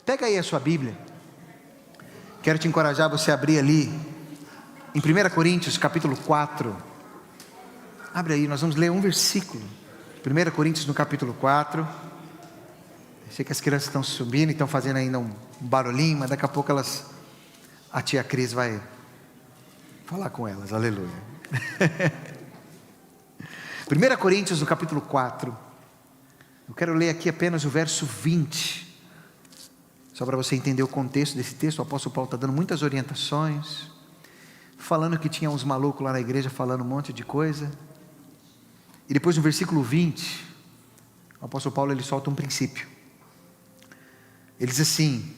Pega aí a sua Bíblia. Quero te encorajar você a abrir ali em 1 Coríntios capítulo 4. Abre aí, nós vamos ler um versículo. 1 Coríntios no capítulo 4. Eu sei que as crianças estão subindo e estão fazendo ainda um barulhinho, mas daqui a pouco a tia Cris vai falar com elas, aleluia. 1 Coríntios no capítulo 4. Eu quero ler aqui apenas o verso 20. Só para você entender o contexto desse texto. O apóstolo Paulo está dando muitas orientações, falando que tinha uns malucos lá na igreja falando um monte de coisa. E depois no versículo 20, o apóstolo Paulo ele solta um princípio. Ele diz assim: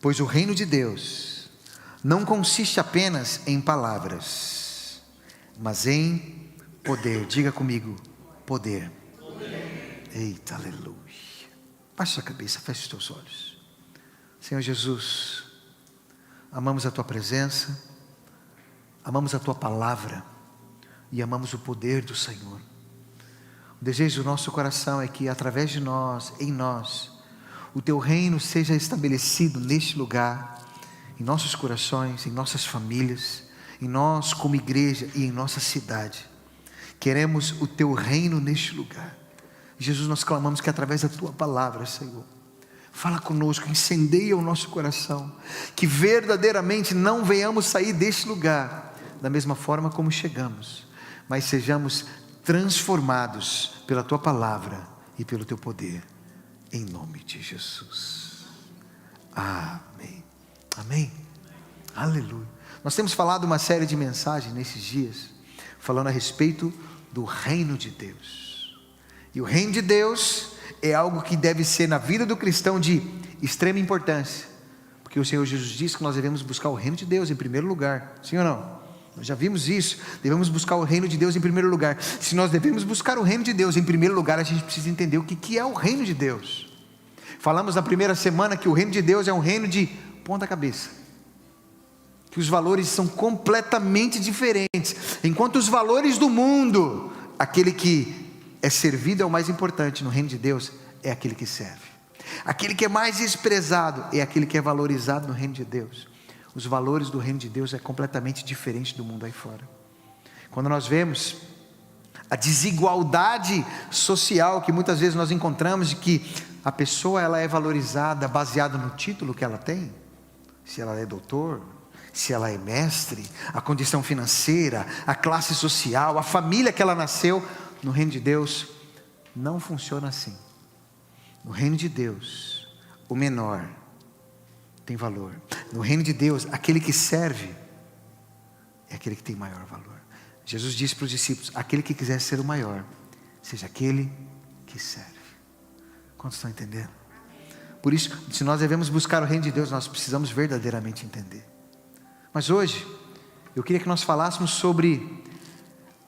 pois o reino de Deus não consiste apenas em palavras, mas em poder. Diga comigo, poder. Eita, aleluia. Baixa sua cabeça, feche os teus olhos. Senhor Jesus, amamos a Tua presença, amamos a Tua palavra e amamos o poder do Senhor. O desejo do nosso coração é que através de nós, em nós, o Teu reino seja estabelecido neste lugar, em nossos corações, em nossas famílias, em nós como igreja e em nossa cidade. Queremos o Teu reino neste lugar. Jesus, nós clamamos que através da Tua palavra, Senhor, fala conosco, incendeia o nosso coração, que verdadeiramente não venhamos sair deste lugar da mesma forma como chegamos, mas sejamos transformados pela Tua palavra e pelo Teu poder, em nome de Jesus. Amém. Amém. Aleluia. Nós temos falado uma série de mensagens nesses dias, falando a respeito do reino de Deus. E o reino de Deus é algo que deve ser na vida do cristão de extrema importância, porque o Senhor Jesus disse que nós devemos buscar o reino de Deus em primeiro lugar, sim ou não? Nós já vimos isso, devemos buscar o reino de Deus em primeiro lugar. Se nós devemos buscar o reino de Deus em primeiro lugar, a gente precisa entender o que é o reino de Deus. Falamos na primeira semana que o reino de Deus é um reino de ponta cabeça, que os valores são completamente diferentes. Enquanto os valores do mundo, aquele que é servido é o mais importante, no reino de Deus é aquele que serve. Aquele que é mais desprezado é aquele que é valorizado no reino de Deus. Os valores do reino de Deus é completamente diferente do mundo aí fora. Quando nós vemos a desigualdade social que muitas vezes nós encontramos, de que a pessoa ela é valorizada baseada no título que ela tem, se ela é doutor, se ela é mestre, a condição financeira, a classe social, a família que ela nasceu. No reino de Deus não funciona assim. No reino de Deus, o menor tem valor. No reino de Deus, aquele que serve é aquele que tem maior valor. Jesus disse para os discípulos: aquele que quiser ser o maior, seja aquele que serve. Quantos estão entendendo? Por isso, se nós devemos buscar o reino de Deus, nós precisamos verdadeiramente entender. Mas hoje, eu queria que nós falássemos sobre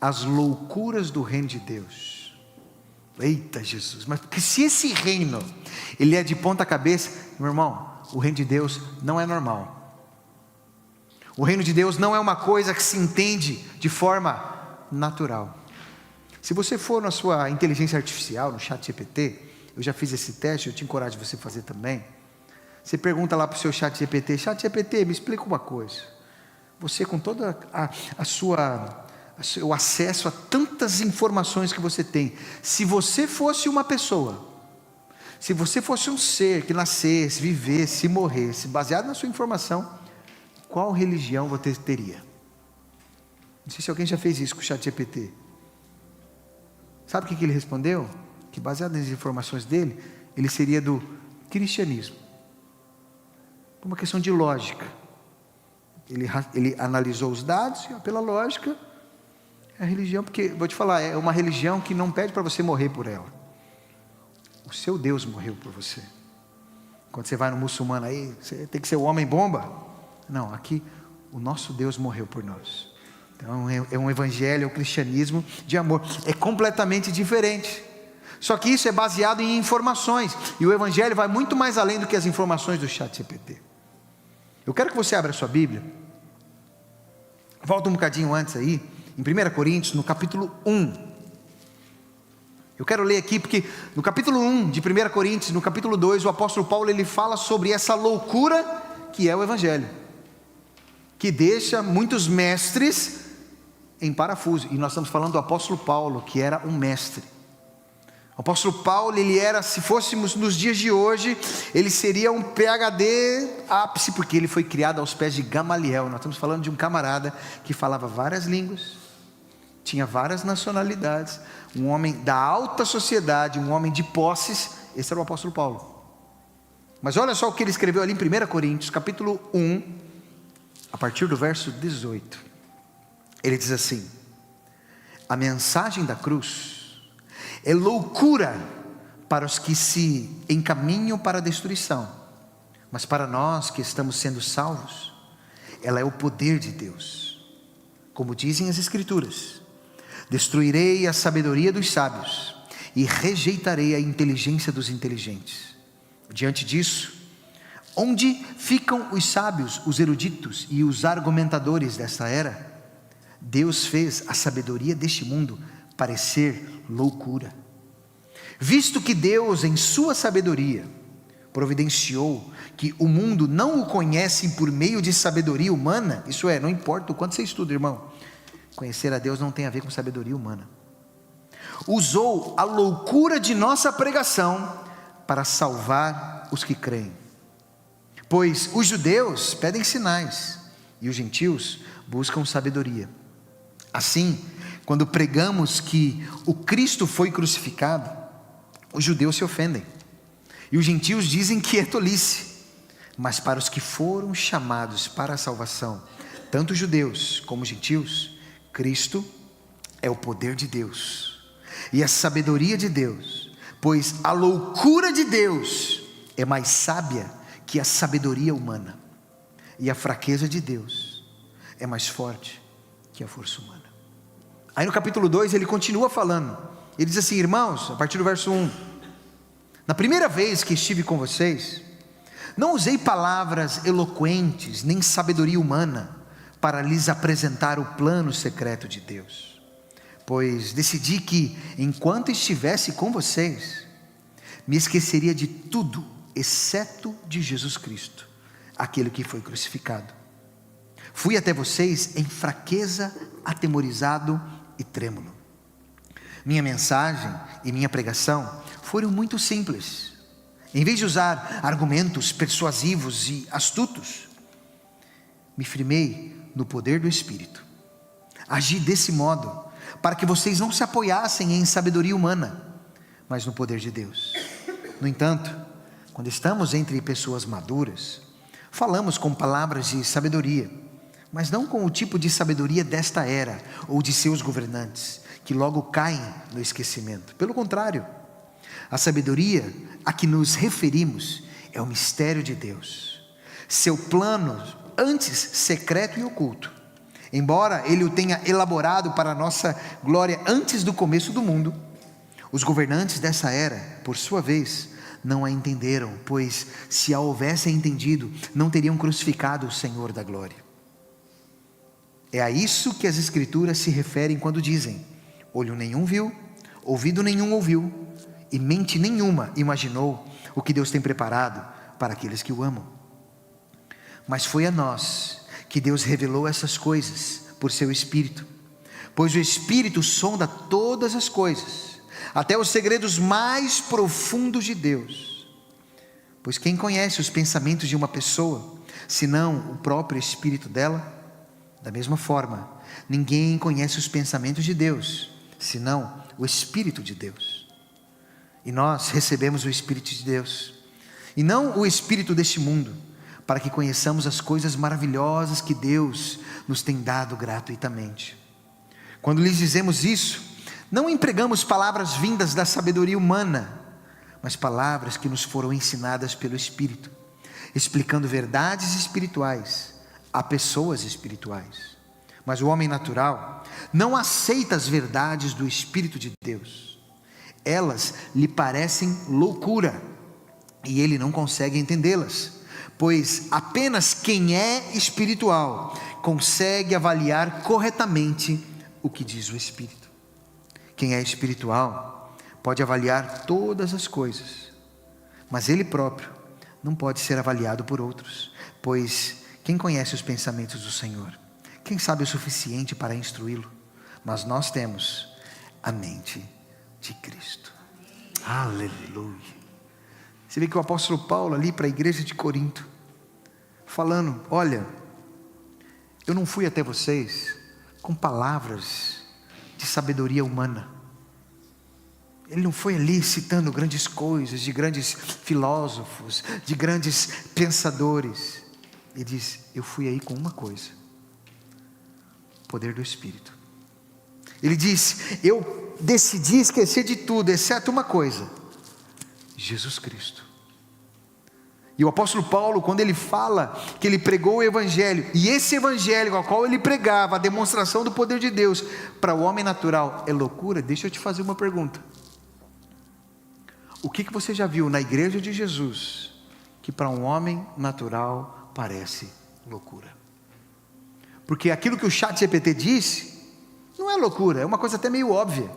as loucuras do reino de Deus. Eita Jesus, mas porque se esse reino, ele é de ponta cabeça, meu irmão, o reino de Deus não é normal. O reino de Deus não é uma coisa que se entende de forma natural. Se você for na sua inteligência artificial, no ChatGPT, eu já fiz esse teste, eu te encorajo a você fazer também. Você pergunta lá para o seu ChatGPT: ChatGPT, me explica uma coisa. Você, com toda o acesso a tantas informações que você tem, se você fosse uma pessoa, se você fosse um ser que nascesse, vivesse e morresse, baseado na sua informação, qual religião você teria? Não sei se alguém já fez isso com o ChatGPT. Sabe o que ele respondeu? Que baseado nas informações dele, ele seria do cristianismo. Por uma questão de lógica. Ele analisou os dados e pela lógica, é a religião, porque, vou te falar, é uma religião que não pede para você morrer por ela. O seu Deus morreu por você. Quando você vai no muçulmano aí, você tem que ser o homem bomba. Não, aqui o nosso Deus morreu por nós. Então é um evangelho, é um cristianismo de amor. É completamente diferente. Só que isso é baseado em informações. E o evangelho vai muito mais além do que as informações do ChatGPT. Eu quero que você abra a sua Bíblia. Volta um bocadinho antes aí, em 1 Coríntios, no capítulo 1. Eu quero ler aqui porque no capítulo 1 de 1 Coríntios, no capítulo 2, o apóstolo Paulo ele fala sobre essa loucura que é o Evangelho, que deixa muitos mestres em parafuso. E nós estamos falando do apóstolo Paulo, que era um mestre. O apóstolo Paulo, ele era, se fôssemos nos dias de hoje, ele seria um PhD ápice, porque ele foi criado aos pés de Gamaliel. Nós estamos falando de um camarada que falava várias línguas, tinha várias nacionalidades, um homem da alta sociedade, um homem de posses. Esse era o apóstolo Paulo. Mas olha só o que ele escreveu ali em 1 Coríntios, capítulo 1, a partir do verso 18. Ele diz assim: a mensagem da cruz é loucura para os que se encaminham para a destruição, mas para nós que estamos sendo salvos, ela é o poder de Deus. Como dizem as Escrituras: destruirei a sabedoria dos sábios e rejeitarei a inteligência dos inteligentes. Diante disso, onde ficam os sábios, os eruditos e os argumentadores desta era? Deus fez a sabedoria deste mundo parecer loucura, visto que Deus em sua sabedoria providenciou que o mundo não o conhece por meio de sabedoria humana. Isso é, não importa o quanto você estuda, irmão, conhecer a Deus não tem a ver com sabedoria humana. Usou a loucura de nossa pregação para salvar os que creem. Pois os judeus pedem sinais e os gentios buscam sabedoria. Assim, quando pregamos que o Cristo foi crucificado, os judeus se ofendem e os gentios dizem que é tolice. Mas para os que foram chamados para a salvação, tanto judeus como gentios, Cristo é o poder de Deus e a sabedoria de Deus, pois a loucura de Deus é mais sábia que a sabedoria humana, e a fraqueza de Deus é mais forte que a força humana. Aí no capítulo 2 ele continua falando, ele diz assim: irmãos, a partir do verso 1, na primeira vez que estive com vocês, não usei palavras eloquentes, nem sabedoria humana, para lhes apresentar o plano secreto de Deus, pois decidi que, enquanto estivesse com vocês, me esqueceria de tudo, exceto de Jesus Cristo, aquele que foi crucificado. Fui até vocês em fraqueza, atemorizado e trêmulo. Minha mensagem e minha pregação foram muito simples. Em vez de usar argumentos persuasivos e astutos, me firmei no poder do Espírito. Agi desse modo para que vocês não se apoiassem em sabedoria humana, mas no poder de Deus. No entanto, quando estamos entre pessoas maduras, falamos com palavras de sabedoria, mas não com o tipo de sabedoria desta era ou de seus governantes, que logo caem no esquecimento. Pelo contrário, a sabedoria a que nos referimos é o mistério de Deus, seu plano antes secreto e oculto, embora Ele o tenha elaborado para a nossa glória antes do começo do mundo. Os governantes dessa era, por sua vez, não a entenderam, pois se a houvessem entendido, não teriam crucificado o Senhor da glória. É a isso que as Escrituras se referem quando dizem: olho nenhum viu, ouvido nenhum ouviu, e mente nenhuma imaginou o que Deus tem preparado para aqueles que o amam. Mas foi a nós que Deus revelou essas coisas por seu Espírito, pois o Espírito sonda todas as coisas, até os segredos mais profundos de Deus. Pois quem conhece os pensamentos de uma pessoa, senão o próprio Espírito dela? Da mesma forma, ninguém conhece os pensamentos de Deus, senão o Espírito de Deus. E nós recebemos o Espírito de Deus, e não o espírito deste mundo, para que conheçamos as coisas maravilhosas que Deus nos tem dado gratuitamente. Quando lhes dizemos isso, não empregamos palavras vindas da sabedoria humana, mas palavras que nos foram ensinadas pelo Espírito, explicando verdades espirituais a pessoas espirituais. Mas o homem natural não aceita as verdades do Espírito de Deus. Elas lhe parecem loucura, e ele não consegue entendê-las, pois apenas quem é espiritual consegue avaliar corretamente o que diz o Espírito. Quem é espiritual pode avaliar todas as coisas, mas ele próprio não pode ser avaliado por outros, pois quem conhece os pensamentos do Senhor? Quem sabe o suficiente para instruí-lo? Mas nós temos a mente de Cristo. Aleluia. Você vê que o apóstolo Paulo ali para a igreja de Corinto, falando: olha, eu não fui até vocês com palavras de sabedoria humana. Ele não foi ali citando grandes coisas, de grandes filósofos, de grandes pensadores. Ele diz: eu fui aí com uma coisa: poder do Espírito. Ele diz: eu decidi esquecer de tudo, exceto uma coisa: Jesus Cristo. E o apóstolo Paulo, quando ele fala que ele pregou o Evangelho, e esse Evangelho ao qual ele pregava, a demonstração do poder de Deus, para o homem natural é loucura. Deixa eu te fazer uma pergunta: o que você já viu na igreja de Jesus, que para um homem natural parece loucura? Porque aquilo que o ChatGPT disse, não é loucura, é uma coisa até meio óbvia.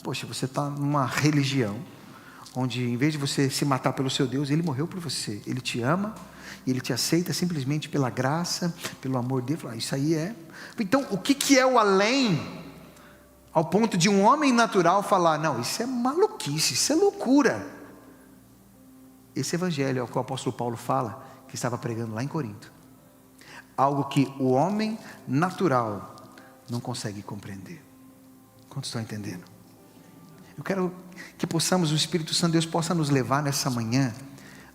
Poxa, você está numa religião, onde em vez de você se matar pelo seu Deus, Ele morreu por você, Ele te ama, e Ele te aceita simplesmente pela graça, pelo amor dele. Isso aí é... Então, o que é o além, ao ponto de um homem natural falar: não, isso é maluquice, isso é loucura? Esse Evangelho é o que o apóstolo Paulo fala, que estava pregando lá em Corinto, algo que o homem natural não consegue compreender. Quantos estão entendendo? Eu quero que possamos, o Espírito Santo de Deus possa nos levar nessa manhã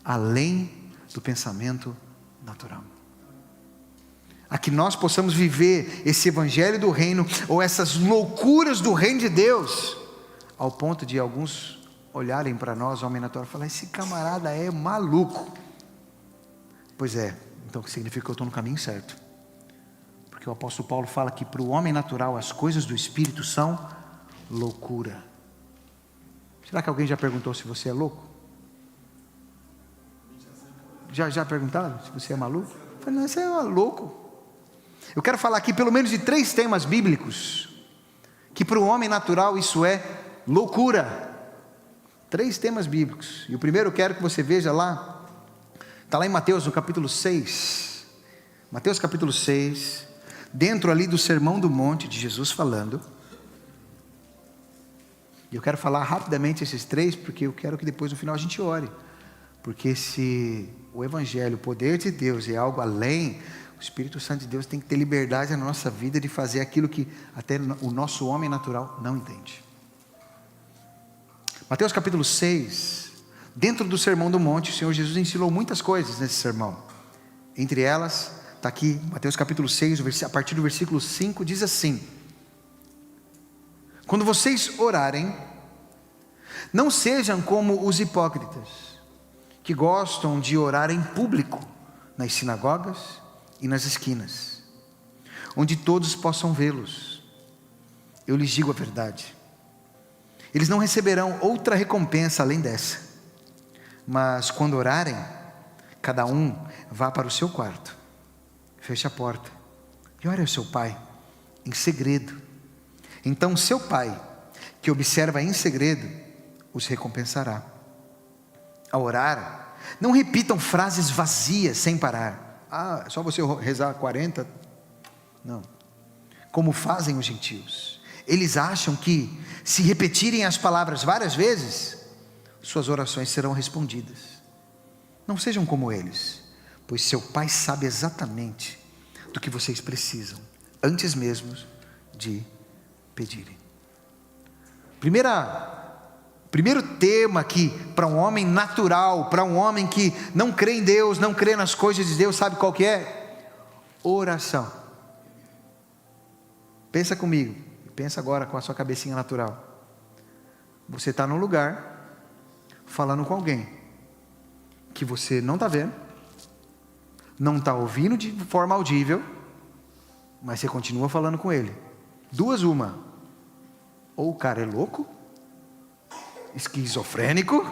além do pensamento natural, a que nós possamos viver esse Evangelho do reino, ou essas loucuras do reino de Deus, ao ponto de alguns olharem para nós, homem natural, e falar: esse camarada é maluco. Pois é, então o que significa que eu estou no caminho certo, porque o apóstolo Paulo fala que para o homem natural as coisas do Espírito são loucura. Será que alguém já perguntou se você é louco? Já perguntaram se você é maluco? Eu falei: não, você é louco. Eu quero falar aqui pelo menos de 3 temas bíblicos, que para o homem natural isso é loucura. 3 temas bíblicos, e o primeiro eu quero que você veja lá, está lá em Mateus no capítulo 6, Mateus capítulo 6, dentro ali do Sermão do Monte de Jesus falando. E eu quero falar rapidamente esses 3, porque eu quero que depois no final a gente ore, porque se o Evangelho, o poder de Deus é algo além, o Espírito Santo de Deus tem que ter liberdade na nossa vida de fazer aquilo que até o nosso homem natural não entende. Mateus capítulo 6, dentro do Sermão do Monte, o Senhor Jesus ensinou muitas coisas nesse sermão. Entre elas, está aqui, Mateus capítulo 6, a partir do versículo 5, diz assim: quando vocês orarem, não sejam como os hipócritas, que gostam de orar em público, nas sinagogas e nas esquinas, onde todos possam vê-los. Eu lhes digo a verdade, eles não receberão outra recompensa além dessa. Mas quando orarem, cada um vá para o seu quarto, feche a porta e ore ao seu pai em segredo. Então seu pai, que observa em segredo, os recompensará. Ao orar, não repitam frases vazias sem parar. É só você rezar 40? Não. Como fazem os gentios. Eles acham que, se repetirem as palavras várias vezes, suas orações serão respondidas. Não sejam como eles, pois seu pai sabe exatamente do que vocês precisam, antes mesmo de pedirem. Primeiro tema aqui, para um homem natural, para um homem que não crê em Deus, não crê nas coisas de Deus, sabe qual que é? Oração. Pensa comigo, pensa agora com a sua cabecinha natural. Você está num lugar, falando com alguém, que você não está vendo, não está ouvindo de forma audível, mas você continua falando com ele. Uma: ou o cara é louco, esquizofrênico,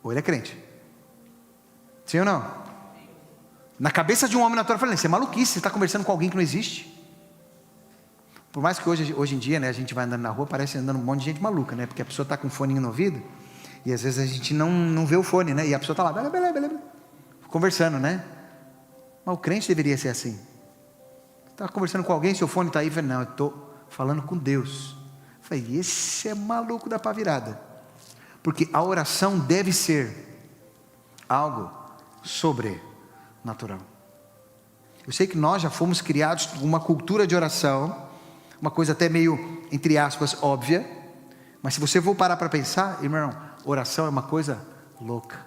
ou ele é crente. Sim ou não? Na cabeça de um homem natural, falando: isso é maluquice, você está conversando com alguém que não existe. Por mais que hoje em dia, né, a gente vai andando na rua, parece andando um monte de gente maluca, né? Porque a pessoa está com um foninho no ouvido, e às vezes a gente não vê o fone, né? E a pessoa está lá, beleza, conversando, né? Mas o crente deveria ser assim. Está conversando com alguém, seu fone está aí, não, eu estou falando com Deus. Eu falei, esse é maluco da pá virada. Porque a oração deve ser algo sobrenatural. Eu sei que nós já fomos criados com uma cultura de oração, uma coisa até meio, entre aspas, óbvia, mas se você for parar para pensar, irmão, oração é uma coisa louca,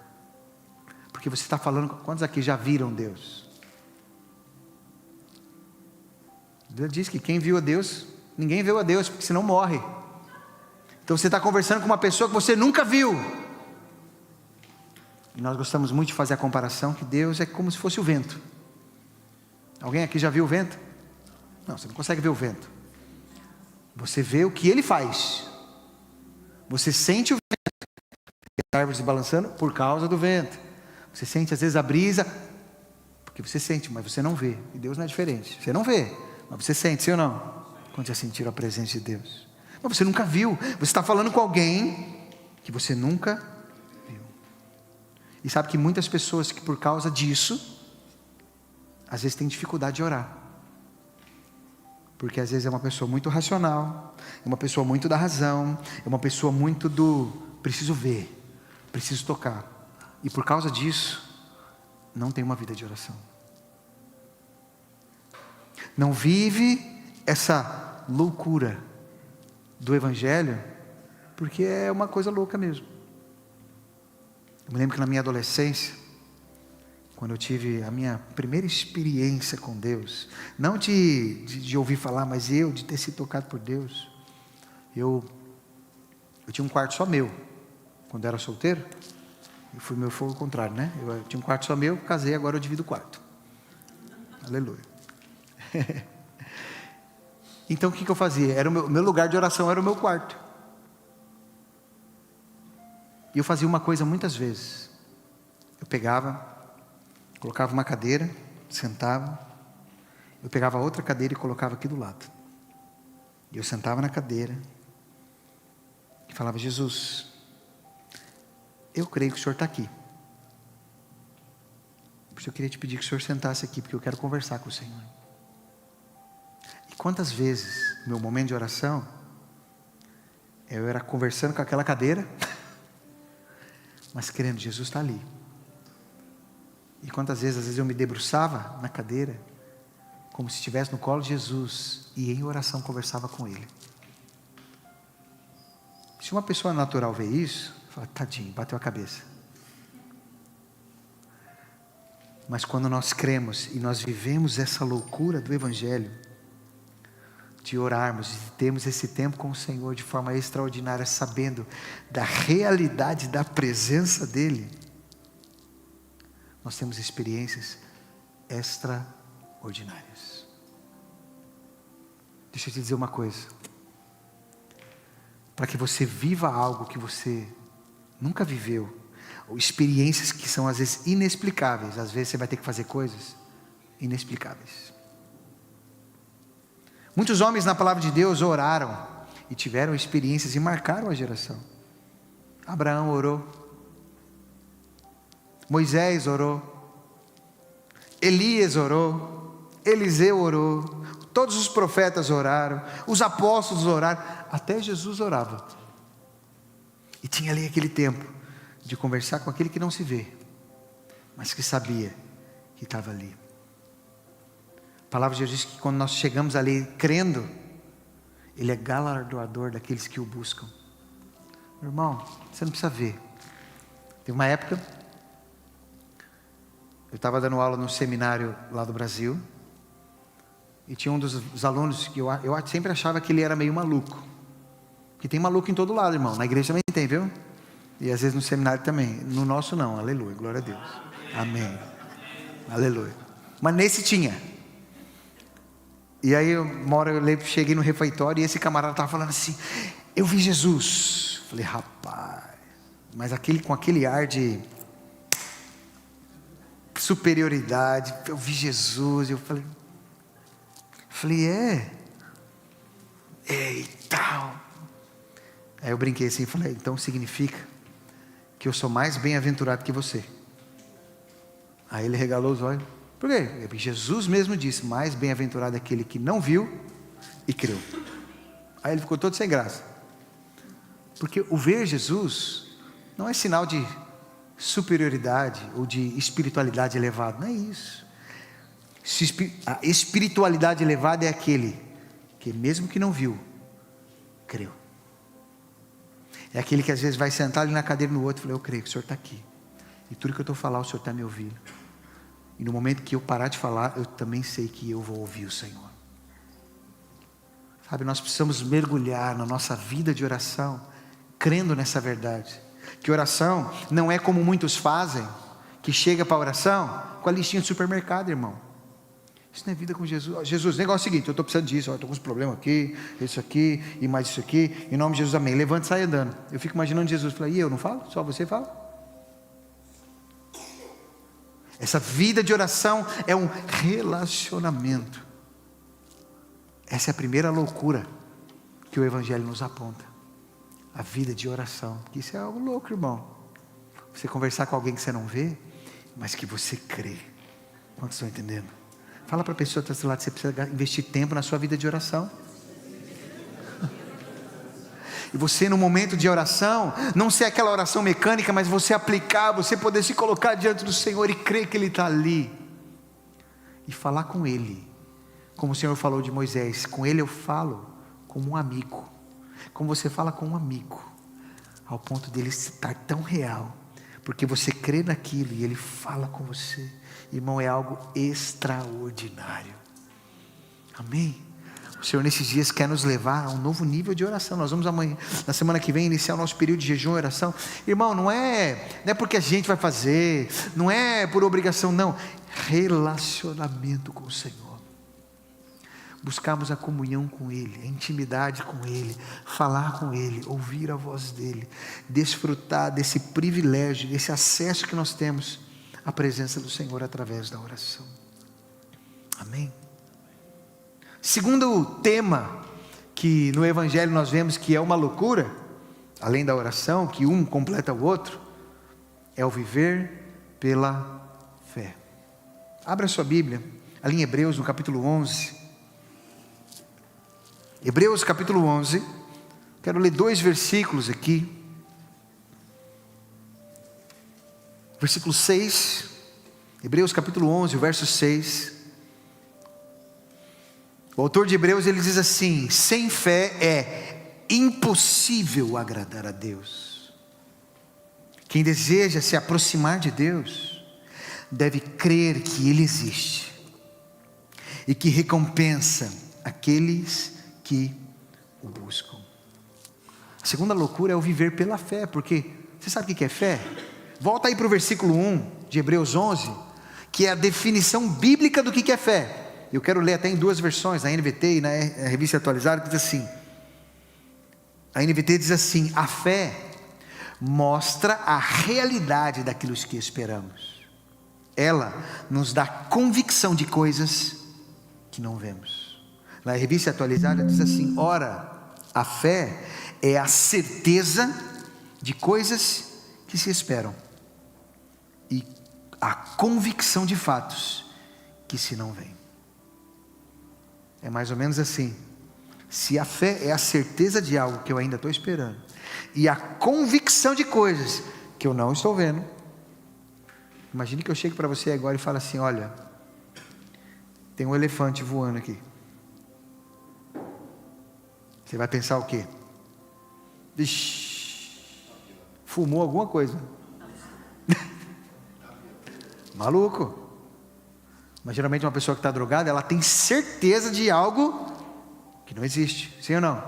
porque você está falando, quantos aqui já viram Deus? Deus diz que quem viu a Deus, ninguém viu a Deus, porque senão morre. Então você está conversando com uma pessoa que você nunca viu, e nós gostamos muito de fazer a comparação, que Deus é como se fosse o vento. Alguém aqui já viu o vento? Não, você não consegue ver o vento. Você vê o que ele faz. Você sente o vento, as árvores balançando por causa do vento. Você sente às vezes a brisa, porque você sente, mas você não vê. E Deus não é diferente. Você não vê, mas você sente, sim ou não? Quando já sentiram a presença de Deus? Mas você nunca viu. Você está falando com alguém que você nunca viu. E sabe que muitas pessoas que por causa disso, às vezes tem dificuldade de orar. Porque às vezes é uma pessoa muito racional, é uma pessoa muito da razão, é uma pessoa muito do preciso ver, preciso tocar. E por causa disso, não tem uma vida de oração. Não vive essa loucura do Evangelho, porque é uma coisa louca mesmo. Eu me lembro que na minha adolescência, quando eu tive a minha primeira experiência com Deus, não de ouvir falar, mas de ter sido tocado por Deus, eu tinha um quarto só meu, quando eu era solteiro, foi o contrário, né? Eu tinha um quarto só meu, casei, agora eu divido o quarto. Aleluia. Então o que eu fazia? Era o meu lugar de oração, era o meu quarto. E eu fazia uma coisa muitas vezes. Eu colocava uma cadeira, sentava, eu pegava outra cadeira e colocava aqui do lado. E eu sentava na cadeira e falava, Jesus, eu creio que o Senhor está aqui. Por isso eu queria te pedir que o Senhor sentasse aqui, porque eu quero conversar com o Senhor. E quantas vezes, no meu momento de oração, eu era conversando com aquela cadeira, mas crendo, Jesus está ali. E quantas vezes, às vezes eu me debruçava na cadeira, como se estivesse no colo de Jesus, e em oração conversava com Ele. Se uma pessoa natural vê isso, fala, tadinho, bateu a cabeça. Mas quando nós cremos e nós vivemos essa loucura do Evangelho, de orarmos, de termos esse tempo com o Senhor de forma extraordinária, sabendo da realidade da presença dEle, nós temos experiências extraordinárias. Deixa eu te dizer uma coisa. Para que você viva algo que você nunca viveu, ou experiências que são às vezes inexplicáveis, às vezes você vai ter que fazer coisas inexplicáveis. Muitos homens na palavra de Deus oraram e tiveram experiências e marcaram a geração. Abraão orou, Moisés orou, Elias orou, Eliseu orou, todos os profetas oraram, os apóstolos oraram, até Jesus orava. E tinha ali aquele tempo de conversar com aquele que não se vê, mas que sabia que estava ali. A palavra de Deus diz que quando nós chegamos ali crendo, Ele é galardoador daqueles que o buscam. Meu irmão, você não precisa ver. Teve uma época, eu estava dando aula no seminário lá do Brasil, e tinha um dos alunos que eu sempre achava que ele era meio maluco. Porque tem maluco em todo lado, irmão. Na igreja também tem, viu? E às vezes no seminário também. No nosso não, aleluia, glória a Deus. Amém. Aleluia. Mas nesse tinha. E aí uma hora eu cheguei no refeitório e esse camarada estava falando assim, eu vi Jesus. Falei, rapaz, mas com aquele ar de superioridade, eu vi Jesus. Eu falei, e tal. Aí eu brinquei assim e falei: então significa que eu sou mais bem-aventurado que você. Aí ele regalou os olhos. Por quê? Porque Jesus mesmo disse: mais bem-aventurado é aquele que não viu e creu. Aí ele ficou todo sem graça. Porque o ver Jesus não é sinal de superioridade ou de espiritualidade elevada. Não é isso. A espiritualidade elevada é aquele que mesmo que não viu, creu. É aquele que às vezes vai sentar ali na cadeira no outro e fala: eu creio que o Senhor está aqui. E tudo que eu estou falando, o Senhor está me ouvindo. E no momento que eu parar de falar, eu também sei que eu vou ouvir o Senhor. Sabe, nós precisamos mergulhar na nossa vida de oração, crendo nessa verdade. Que oração não é como muitos fazem, que chega para a oração com a listinha de supermercado, irmão. Isso não é vida com Jesus. Jesus, o negócio é o seguinte: eu estou precisando disso, estou com uns problemas aqui, isso aqui, e mais isso aqui, em nome de Jesus, amém. Levanta e sai andando. Eu fico imaginando Jesus, falei: e eu não falo? Só você fala? Essa vida de oração é um relacionamento. Essa é a primeira loucura que o Evangelho nos aponta. A vida de oração. Isso é algo louco, irmão. Você conversar com alguém que você não vê, mas que você crê. Quantos estão entendendo? Fala para a pessoa que está do seu lado: você precisa investir tempo na sua vida de oração. E você, no momento de oração, não ser aquela oração mecânica, mas você aplicar, você poder se colocar diante do Senhor e crer que Ele está ali. E falar com Ele, como o Senhor falou de Moisés: com Ele eu falo como um amigo. Como você fala com um amigo, ao ponto dele estar tão real, porque você crê naquilo e Ele fala com você. Irmão, é algo extraordinário. Amém? O Senhor nesses dias quer nos levar a um novo nível de oração. Nós vamos amanhã, na semana que vem, iniciar o nosso período de jejum e oração. Irmão, não é porque a gente vai fazer, não é por obrigação, não. Relacionamento com o Senhor. Buscarmos a comunhão com Ele, a intimidade com Ele, falar com Ele, ouvir a voz dEle, desfrutar desse privilégio, desse acesso que nós temos à presença do Senhor através da oração. Amém? Segundo tema que no Evangelho nós vemos que é uma loucura, além da oração, que um completa o outro, é o viver pela fé. Abra sua Bíblia, ali em Hebreus, no capítulo 11. Hebreus capítulo 11, quero ler 2 versículos aqui. Versículo 6, Hebreus capítulo 11, o verso 6. O autor de Hebreus, ele diz assim: sem fé é impossível agradar a Deus. Quem deseja se aproximar de Deus, deve crer que Ele existe, e que recompensa aqueles que o buscam. A segunda loucura é o viver pela fé, porque você sabe o que é fé? Volta aí para o versículo 1 de Hebreus 11, que é a definição bíblica do que é fé. Eu quero ler até em 2 versões, na NVT e na Revista Atualizada, que diz assim. A NVT diz assim: a fé mostra a realidade daquilo que esperamos. Ela nos dá convicção de coisas que não vemos. Na Revista Atualizada diz assim: ora, a fé é a certeza de coisas que se esperam, e a convicção de fatos que se não veem. É mais ou menos assim: se a fé é a certeza de algo que eu ainda estou esperando, e a convicção de coisas que eu não estou vendo. Imagine que eu chego para você agora e falo assim: olha, tem um elefante voando aqui. Você vai pensar o quê? Vixe, fumou alguma coisa. Maluco. Mas geralmente uma pessoa que está drogada, ela tem certeza de algo que não existe, sim ou não?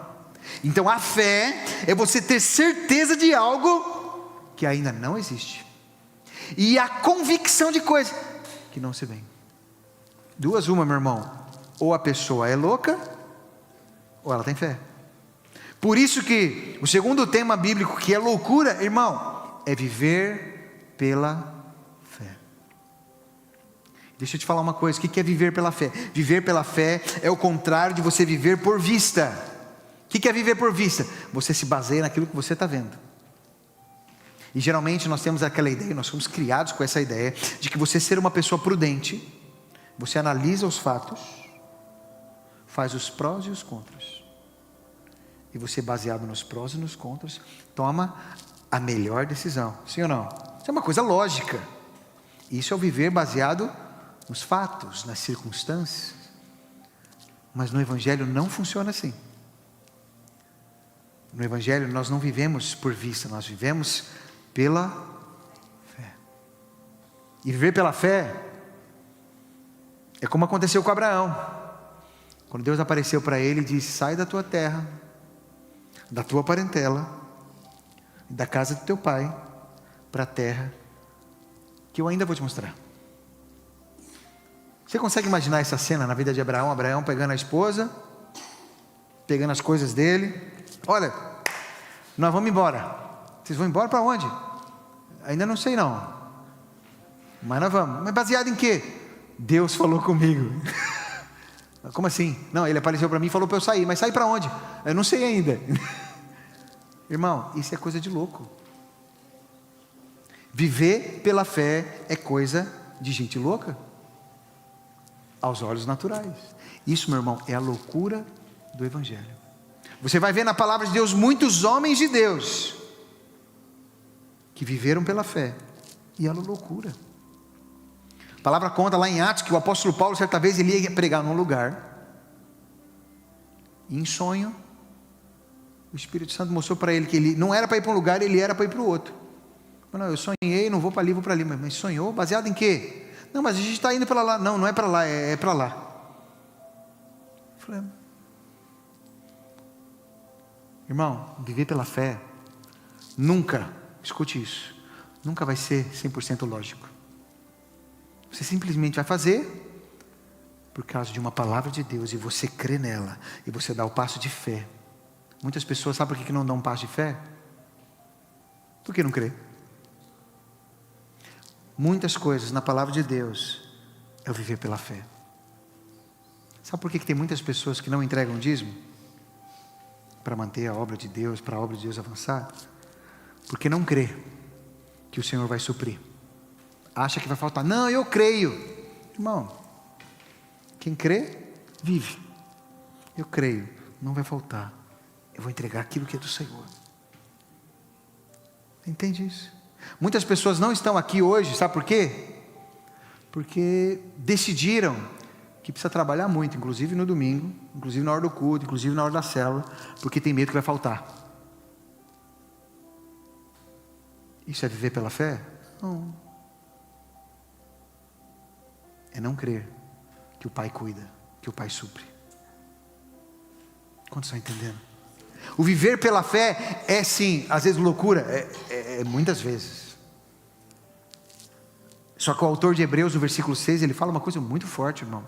Então a fé é você ter certeza de algo que ainda não existe, e a convicção de coisa que não se vê. Duas uma, meu irmão: ou a pessoa é louca, ou ela tem fé. Por isso que o segundo tema bíblico, que é loucura, irmão, é viver pela fé. Deixa eu te falar uma coisa: o que é viver pela fé? Viver pela fé é o contrário de você viver por vista. que é viver por vista? Você se baseia naquilo que você está vendo. E geralmente nós temos aquela ideia, nós fomos criados com essa ideia, de que você ser uma pessoa prudente, você analisa os fatos, faz os prós e os contras. E você, baseado nos prós e nos contras, toma a melhor decisão. Sim ou não? Isso é uma coisa lógica. Isso é o viver baseado nos fatos, nas circunstâncias. Mas no Evangelho não funciona assim. No Evangelho nós não vivemos por vista, nós vivemos pela fé. E viver pela fé é como aconteceu com Abraão. Quando Deus apareceu para ele e disse: sai da tua terra, da tua parentela, da casa do teu pai, para a terra que eu ainda vou te mostrar. Você consegue imaginar essa cena na vida de Abraão? Abraão pegando a esposa, pegando as coisas dele. Olha, nós vamos embora. Vocês vão embora para onde? Ainda não sei não, mas nós vamos. Mas baseado em quê? Deus falou comigo. Como assim? Não, ele apareceu para mim e falou para eu sair. Mas sair para onde? Eu não sei ainda. Irmão, isso é coisa de louco. Viver pela fé é coisa de gente louca, aos olhos naturais. Isso, meu irmão, é a loucura do Evangelho. Você vai ver na palavra de Deus muitos homens de Deus que viveram pela fé, e era loucura. A palavra conta lá em Atos que o apóstolo Paulo, certa vez, ele ia pregar num lugar, e em sonho o Espírito Santo mostrou para ele que ele não era para ir para um lugar, ele era para ir para o outro. Não, eu sonhei, não vou para ali, vou para ali. Mas sonhou baseado em quê? Não, mas a gente está indo para lá. Não, não é para lá, é para lá. Eu falei: irmão, viver pela fé nunca, escute isso, nunca vai ser 100% lógico. Você simplesmente vai fazer por causa de uma palavra de Deus, e você crê nela, e você dá o passo de fé. Muitas pessoas, sabem por que não dão um passo de fé? Porque não crê. Muitas coisas na palavra de Deus é o viver pela fé. Sabe por que tem muitas pessoas que não entregam dízimo? Para manter a obra de Deus, para a obra de Deus avançar? Porque não crê que o Senhor vai suprir. Acha que vai faltar. Não, eu creio. Irmão, quem crê, vive. Eu creio, não vai faltar. Eu vou entregar aquilo que é do Senhor. Entende isso? Muitas pessoas não estão aqui hoje, sabe por quê? Porque decidiram que precisa trabalhar muito, inclusive no domingo, inclusive na hora do culto, inclusive na hora da célula, porque tem medo que vai faltar. Isso é viver pela fé? Não. É não crer que o Pai cuida, que o Pai supre. Quantos estão entendendo? O viver pela fé é sim, às vezes loucura, muitas vezes. Só que o autor de Hebreus, no versículo 6, ele fala uma coisa muito forte, irmão: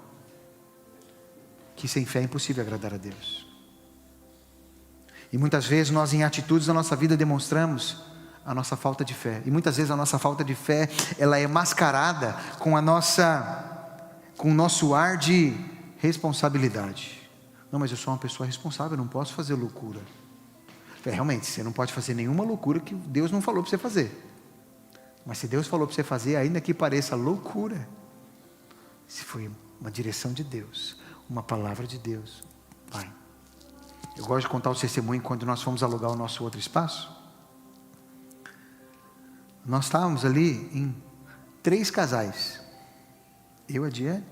que sem fé é impossível agradar a Deus. E muitas vezes nós, em atitudes da nossa vida, demonstramos a nossa falta de fé. E muitas vezes a nossa falta de fé, ela é mascarada com o nosso ar de responsabilidade. Não, mas eu sou uma pessoa responsável, eu não posso fazer loucura. Realmente, você não pode fazer nenhuma loucura que Deus não falou para você fazer. Mas se Deus falou para você fazer, ainda que pareça loucura, se foi uma direção de Deus, uma palavra de Deus, Pai. Eu gosto de contar o testemunho quando nós fomos alugar o nosso outro espaço. Nós estávamos ali em 3 casais. Eu, a Diane,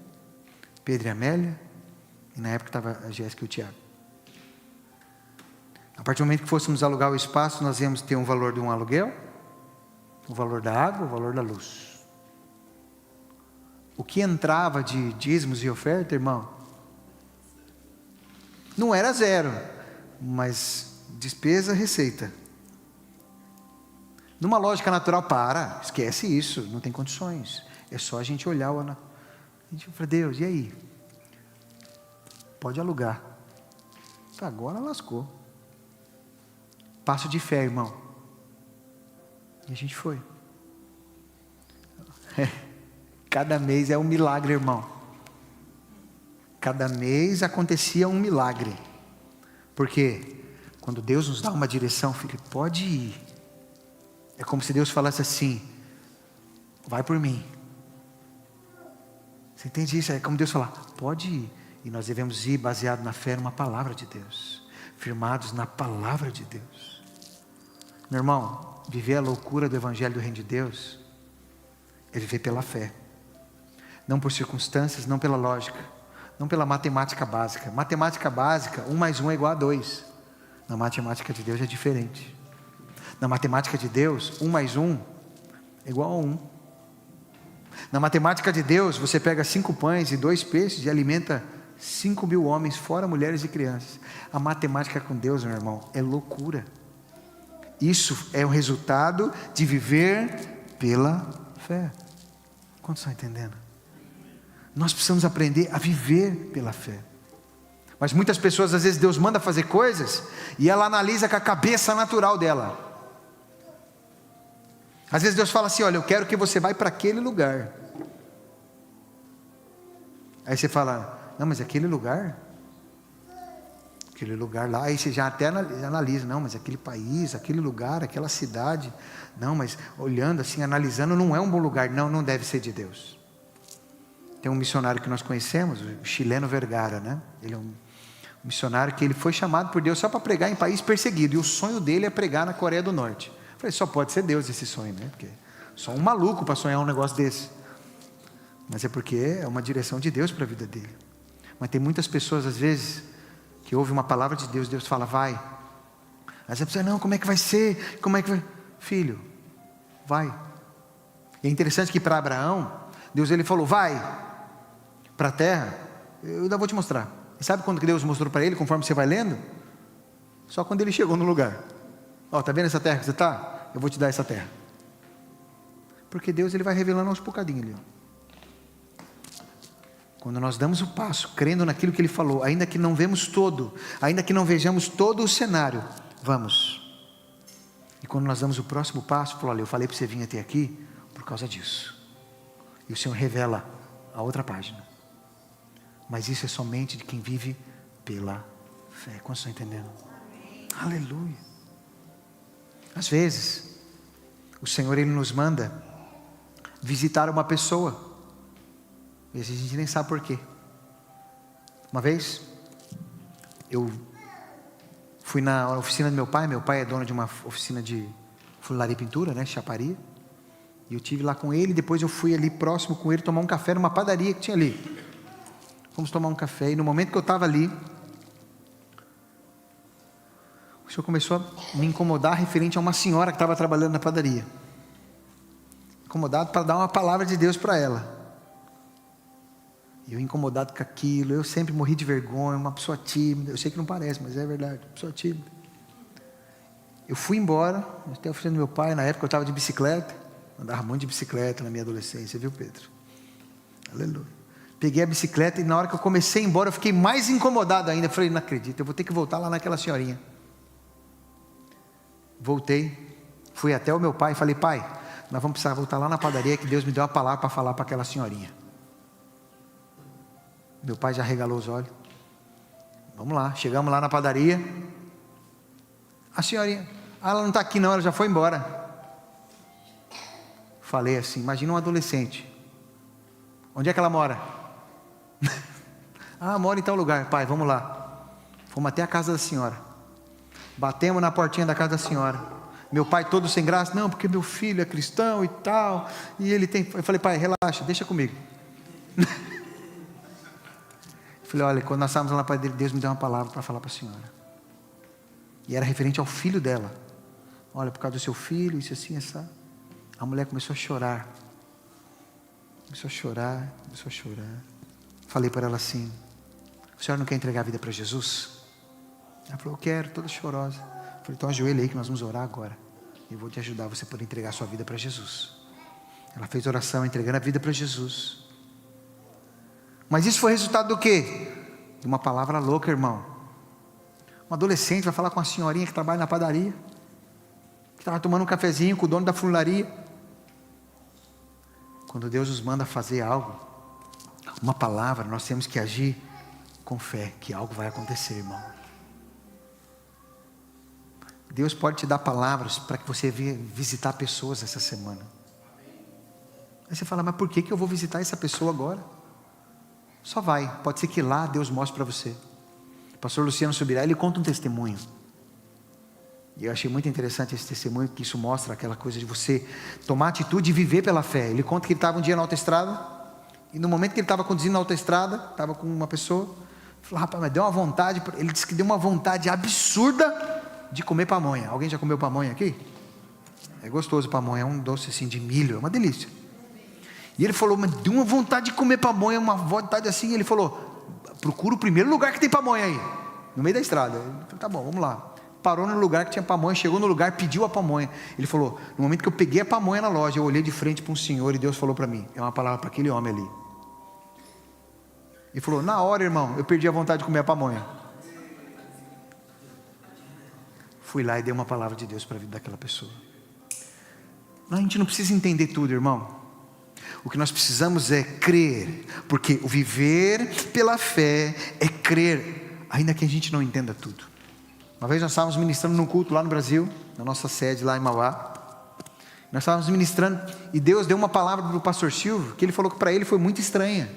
Pedro e a Amélia, e na época estava a Jéssica e o Tiago. A partir do momento que fôssemos alugar o espaço, nós íamos ter um valor de um aluguel, o valor da água, o valor da luz. O que entrava de dízimos e oferta, irmão, não era 0, mas despesa, receita. Numa lógica natural, esquece isso, não tem condições. É só a gente olhar, a gente fala: Deus, e aí? Pode alugar. Agora lascou. Passo de fé, irmão. E a gente foi. Cada mês é um milagre, irmão. Cada mês acontecia um milagre. Por quê? Quando Deus nos dá uma direção, filho, pode ir. É como se Deus falasse assim: vai por mim. Você entende isso? É como Deus falar: pode ir. E nós devemos ir baseado na fé, numa palavra de Deus, firmados na palavra de Deus. Meu irmão, viver a loucura do Evangelho do Reino de Deus é viver pela fé, não por circunstâncias, não pela lógica, não pela matemática básica. Matemática básica, 1 mais 1 é igual a 2. Na matemática de Deus é diferente. Na matemática de Deus, 1 mais 1 é igual a 1. Na matemática de Deus, você pega 5 pães e 2 peixes e alimenta 5.000 homens, fora mulheres e crianças. A matemática com Deus, meu irmão, é loucura. Isso é o resultado de viver pela fé. Quantos estão entendendo? Nós precisamos aprender a viver pela fé. Mas muitas pessoas, às vezes Deus manda fazer coisas e ela analisa com a cabeça natural dela. Às vezes Deus fala assim: olha, eu quero que você vá para aquele lugar. Aí você fala: não, mas aquele lugar lá, aí você já até analisa: não, mas aquele país, aquele lugar, aquela cidade, não, mas olhando assim, analisando, não é um bom lugar. Não deve ser de Deus. Tem um missionário que nós conhecemos, o chileno Vergara, né? Ele é um missionário que ele foi chamado por Deus só para pregar em país perseguido, e o sonho dele é pregar na Coreia do Norte. Eu falei: só pode ser Deus esse sonho, né? Porque só um maluco para sonhar um negócio desse. Mas é porque é uma direção de Deus para a vida dele. Mas tem muitas pessoas, às vezes, que ouvem uma palavra de Deus, Deus fala: vai. Aí você pensa: não, como é que vai ser? Como é que vai? Filho, vai. E é interessante que para Abraão, Deus ele falou: vai para a terra, eu ainda vou te mostrar. E sabe quando que Deus mostrou para ele, conforme você vai lendo? Só quando ele chegou no lugar. Ó, tá vendo essa terra que você está? Eu vou te dar essa terra. Porque Deus ele vai revelando aos bocadinhos ali, ó. Quando nós damos o passo, crendo naquilo que Ele falou, ainda que não vemos todo, ainda que não vejamos todo o cenário, vamos. E quando nós damos o próximo passo, falou: olha, eu falei para você vir até aqui por causa disso. E o Senhor revela a outra página. Mas isso é somente de quem vive pela fé. Quantos estão entendendo? Aleluia. Às vezes, o Senhor Ele nos manda visitar uma pessoa. E a gente nem sabe por quê. Uma vez, eu fui na oficina do meu pai é dono de uma oficina de funilaria e pintura, né, chaparia. E eu estive lá com ele, depois eu fui ali próximo com ele tomar um café numa padaria que tinha ali. Fomos tomar um café, e no momento que eu estava ali, o Senhor começou a me incomodar referente a uma senhora que estava trabalhando na padaria. Incomodado para dar uma palavra de Deus para ela. E eu incomodado com aquilo, eu sempre morri de vergonha, uma pessoa tímida, eu sei que não parece, mas é verdade, uma pessoa tímida. Eu fui embora, até a oficina do meu pai, na época eu estava de bicicleta, andava muito de bicicleta na minha adolescência, viu, Pedro? Aleluia. Peguei a bicicleta e na hora que eu comecei a ir embora, eu fiquei mais incomodado ainda. Eu falei: não acredito, eu vou ter que voltar lá naquela senhorinha. Voltei, fui até o meu pai e falei: pai, nós vamos precisar voltar lá na padaria, que Deus me deu uma palavra para falar para aquela senhorinha. Meu pai já regalou os olhos. Vamos lá, chegamos lá na padaria. A senhorinha: ela não está aqui não, ela já foi embora. Falei assim: imagina um adolescente. Onde é que ela mora? Ah, mora em tal lugar. Pai, vamos lá. Fomos até a casa da senhora. Batemos na portinha da casa da senhora. Meu pai todo sem graça: não, porque meu filho é cristão e tal, e ele tem... Eu falei: pai, relaxa, deixa comigo. Falei: olha, quando nós estávamos lá na padaria, Deus me deu uma palavra para falar para a senhora. E era referente ao filho dela. Olha, por causa do seu filho, isso assim, essa. A mulher começou a chorar. Começou a chorar. Falei para ela assim: a senhora não quer entregar a vida para Jesus? Ela falou: eu quero, toda chorosa. Falei: então ajoelha aí que nós vamos orar agora. Eu vou te ajudar, você poder entregar a sua vida para Jesus. Ela fez oração, entregando a vida para Jesus. Mas isso foi resultado do quê? De uma palavra louca, irmão. Um adolescente vai falar com uma senhorinha que trabalha na padaria, que estava tomando um cafezinho com o dono da funilaria. Quando Deus nos manda fazer algo, uma palavra, nós temos que agir com fé, que algo vai acontecer, irmão. Deus pode te dar palavras para que você venha visitar pessoas essa semana. Aí você fala, mas por que eu vou visitar essa pessoa agora? Só vai, pode ser que lá Deus mostre para você. O pastor Luciano Subirá, ele conta um testemunho. E eu achei muito interessante esse testemunho, que isso mostra aquela coisa de você tomar atitude e viver pela fé. Ele conta que ele estava um dia na autoestrada, e no momento que ele estava conduzindo na autoestrada, estava com uma pessoa, falou, rapaz, mas deu uma vontade, ele disse que deu uma vontade absurda de comer pamonha. Alguém já comeu pamonha aqui? É gostoso pamonha, é um doce assim de milho, é uma delícia. E ele falou, mas deu uma vontade de comer pamonha, uma vontade assim, e ele falou, procura o primeiro lugar que tem pamonha aí, no meio da estrada. Ele falou, tá bom, vamos lá. Parou no lugar que tinha pamonha, chegou no lugar, pediu a pamonha. Ele falou, no momento que eu peguei a pamonha na loja, eu olhei de frente para um senhor e Deus falou para mim, é uma palavra para aquele homem ali. Ele falou, na hora, irmão, eu perdi a vontade de comer a pamonha. Fui lá e dei uma palavra de Deus para a vida daquela pessoa. A gente não precisa entender tudo, irmão. O que nós precisamos é crer, porque o viver pela fé é crer, ainda que a gente não entenda tudo. Uma vez nós estávamos ministrando num culto lá no Brasil, na nossa sede lá em Mauá. Nós estávamos ministrando e Deus deu uma palavra para o pastor Silvio, que ele falou que para ele foi muito estranha.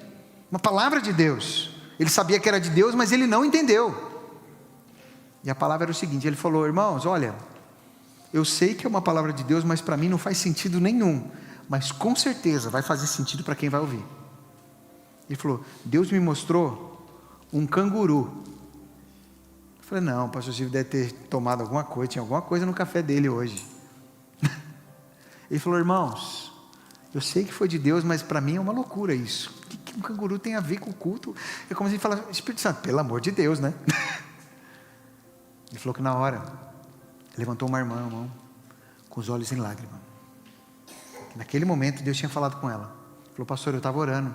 Uma palavra de Deus. Ele sabia que era de Deus, mas ele não entendeu. E a palavra era o seguinte, ele falou, irmãos, olha, eu sei que é uma palavra de Deus, mas para mim não faz sentido nenhum. Mas com certeza vai fazer sentido para quem vai ouvir. Ele falou, Deus me mostrou um canguru. Eu falei, não, o pastor Silvio deve ter tomado alguma coisa, tinha alguma coisa no café dele hoje. Ele falou, irmãos, eu sei que foi de Deus, mas para mim é uma loucura isso. O que um canguru tem a ver com o culto? É como se ele falasse, Espírito Santo, pelo amor de Deus, né? Ele falou que na hora, levantou uma irmã, com os olhos em lágrimas. Naquele momento Deus tinha falado com ela. Falou, pastor, eu estava orando,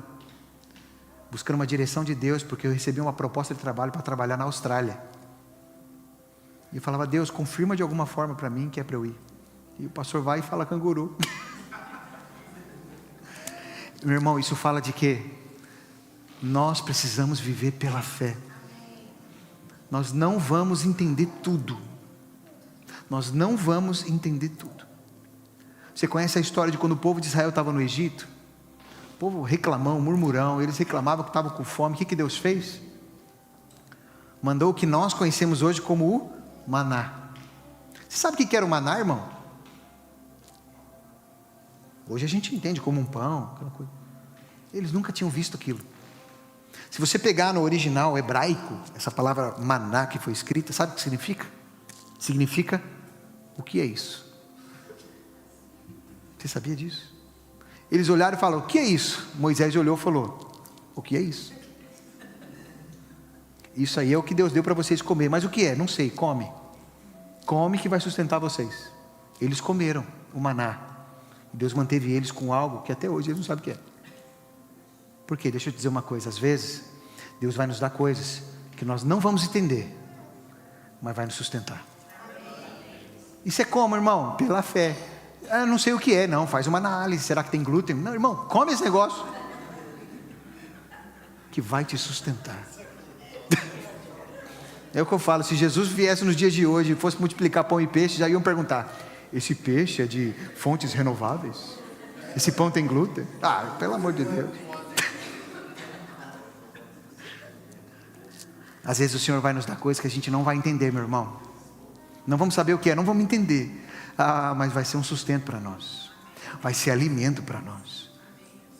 buscando uma direção de Deus, porque eu recebi uma proposta de trabalho para trabalhar na Austrália. E eu falava, Deus, confirma de alguma forma para mim que é para eu ir. E o pastor vai e fala canguru. Meu irmão, isso fala de que nós precisamos viver pela fé. Nós não vamos entender tudo. Nós não vamos entender tudo. Você conhece a história de quando o povo de Israel estava no Egito? O povo reclamão, murmurão, eles reclamavam que estavam com fome. O que Deus fez? Mandou o que nós conhecemos hoje como o maná. Você sabe o que era o maná, irmão? Hoje a gente entende como um pão, aquela coisa. Eles nunca tinham visto aquilo. Se você pegar no original hebraico, essa palavra maná que foi escrita, sabe o que significa? Significa, o que é isso? Você sabia disso? Eles olharam e falaram, o que é isso? Moisés olhou e falou, o que é isso? Isso aí é o que Deus deu para vocês comer, mas o que é? Não sei, come. Come que vai sustentar vocês. Eles comeram o maná. Deus manteve eles com algo que até hoje eles não sabem o que é. Por quê? Deixa eu te dizer uma coisa, às vezes, Deus vai nos dar coisas que nós não vamos entender, mas vai nos sustentar. Isso é como, irmão? Pela fé. Ah, não sei o que é, não, faz uma análise, será que tem glúten? Não, irmão, come esse negócio, que vai te sustentar. É o que eu falo, se Jesus viesse nos dias de hoje e fosse multiplicar pão e peixe, já iam perguntar, esse peixe é de fontes renováveis? Esse pão tem glúten? Ah, pelo amor de Deus. Às vezes o Senhor vai nos dar coisas que a gente não vai entender, meu irmão. Não vamos saber o que é, não vamos entender. Ah, mas vai ser um sustento para nós. Vai ser alimento para nós.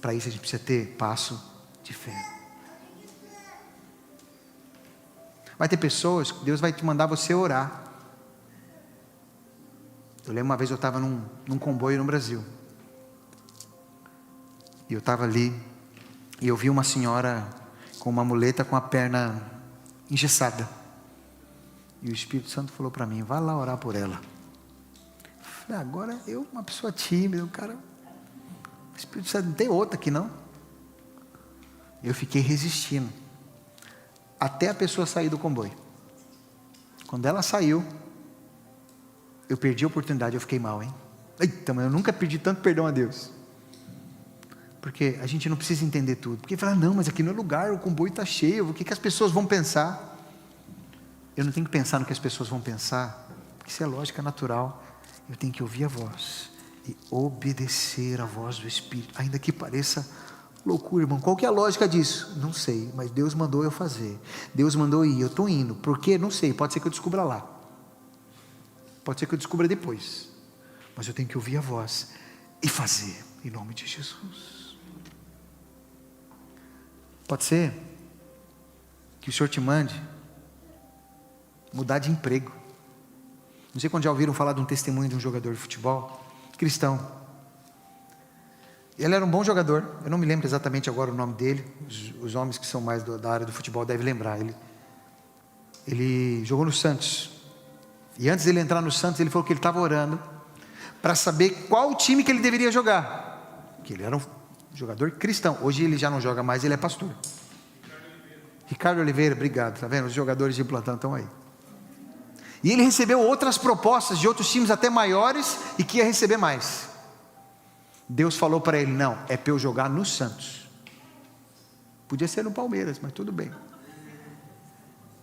Para isso a gente precisa ter passo de fé. Vai ter pessoas que Deus vai te mandar você orar. Eu lembro uma vez eu estava num comboio no Brasil. E eu estava ali. E eu vi uma senhora com uma muleta com a perna engessada. E o Espírito Santo falou para mim, vai lá orar por ela. Eu falei, agora eu, uma pessoa tímida, o cara, o Espírito Santo, não tem outra aqui não. Eu fiquei resistindo. Até a pessoa sair do comboio. Quando ela saiu, eu perdi a oportunidade, eu fiquei mal, hein? Eita, mas eu nunca pedi tanto perdão a Deus. Porque a gente não precisa entender tudo. Porque fala, não, mas aqui não é lugar, o comboio está cheio, o que as pessoas vão pensar? Eu não tenho que pensar no que as pessoas vão pensar, porque Isso é lógica natural. Eu tenho que ouvir a voz e obedecer a voz do Espírito, ainda que pareça loucura, irmão. Qual que é a lógica disso? Não sei, mas Deus mandou eu fazer. Deus mandou ir, eu estou indo. Por quê? Não sei, pode ser que eu descubra lá. Pode ser que eu descubra depois. Mas eu tenho que ouvir a voz e fazer, em nome de Jesus. Pode ser que o Senhor te mande mudar de emprego. Não sei quando já ouviram falar de um testemunho de um jogador de futebol cristão. Ele era um bom jogador, eu não me lembro exatamente agora o nome dele, os homens que são mais da área do futebol devem lembrar. Ele jogou no Santos, e antes de ele entrar no Santos, ele falou que ele estava orando para saber qual time que ele deveria jogar, que ele era um jogador cristão. Hoje ele já não joga mais, ele é pastor. Ricardo Oliveira, obrigado, está vendo? Os jogadores de plantão estão aí. E ele recebeu outras propostas de outros times até maiores, e que ia receber mais. Deus falou para ele, não, é para eu jogar no Santos. Podia ser no Palmeiras, mas tudo bem.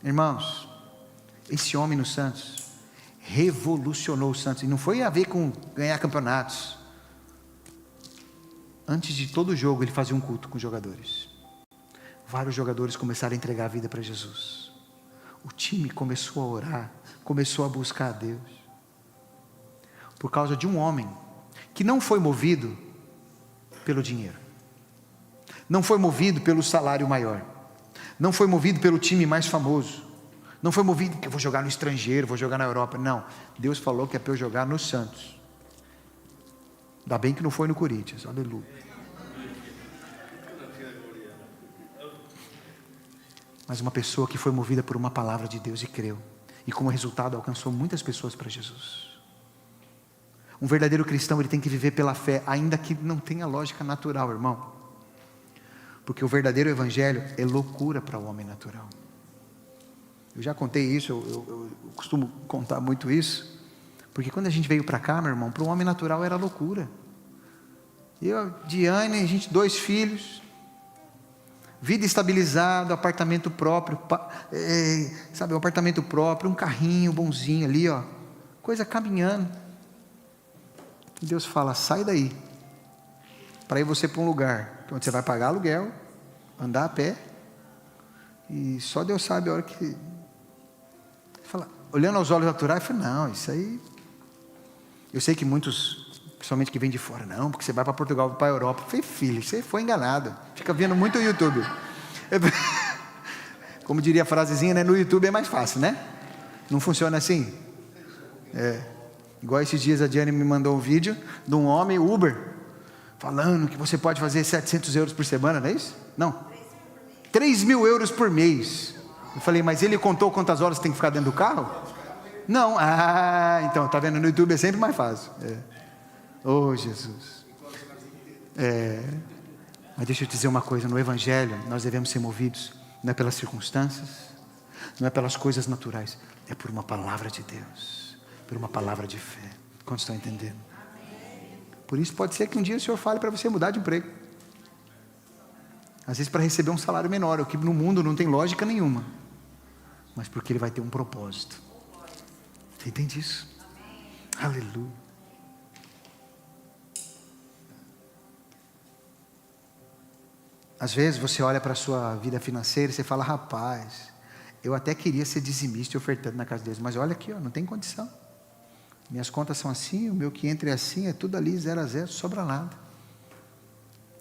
Irmãos, esse homem no Santos revolucionou o Santos, e não foi a ver com ganhar campeonatos. Antes de todo jogo ele fazia um culto com os jogadores. Vários jogadores começaram a entregar a vida para Jesus. O time começou a orar, começou a buscar a Deus, por causa de um homem que não foi movido pelo dinheiro, não foi movido pelo salário maior, não foi movido pelo time mais famoso, não foi movido porque eu vou jogar no estrangeiro, vou jogar na Europa. Não, Deus falou que é para eu jogar no Santos. Ainda bem que não foi no Corinthians, aleluia. Mas uma pessoa que foi movida por uma palavra de Deus e creu, e como resultado alcançou muitas pessoas para Jesus. Um verdadeiro cristão, ele tem que viver pela fé, ainda que não tenha lógica natural, irmão, porque o verdadeiro evangelho é loucura para o homem natural. Eu já contei isso, eu costumo contar muito isso, porque quando a gente veio para cá, meu irmão, para o homem natural era loucura. Eu, Diane, a gente 2 filhos, vida estabilizada, apartamento próprio, sabe, um apartamento próprio, um carrinho bonzinho ali, ó, coisa caminhando. E Deus fala, sai daí, para ir você para um lugar onde você vai pagar aluguel, andar a pé, e só Deus sabe a hora que, fala, olhando aos olhos naturais, eu falei, não, isso aí, eu sei que muitos, principalmente que vêm de fora, não, porque você vai para Portugal, para a Europa. Eu falei, filho, você foi enganado, fica vendo muito o YouTube. Como diria a frasezinha, né? No YouTube é mais fácil, né? Não funciona assim? Igual esses dias a Diane me mandou um vídeo de um homem, Uber, falando que você pode fazer 700 euros por semana, não é isso? Não, 3 mil euros por mês. Eu falei, mas ele contou quantas horas tem que ficar dentro do carro? Não, então, tá vendo, no YouTube é sempre mais fácil. Oh, Jesus. Mas deixa eu te dizer uma coisa, no Evangelho nós devemos ser movidos, não é pelas circunstâncias, não é pelas coisas naturais, é por uma palavra de Deus, por uma palavra de fé. Quantos estão entendendo? Por isso pode ser que um dia o Senhor fale para você mudar de emprego, às vezes para receber um salário menor, o que no mundo não tem lógica nenhuma, mas porque Ele vai ter um propósito. Você entende isso? Aleluia. Às vezes você olha para a sua vida financeira e você fala, rapaz, eu até queria ser dizimista e ofertando na casa de Deus, mas olha aqui, ó, não tem condição. Minhas contas são assim, o meu que entra é assim, é tudo ali 0 a 0, sobra nada.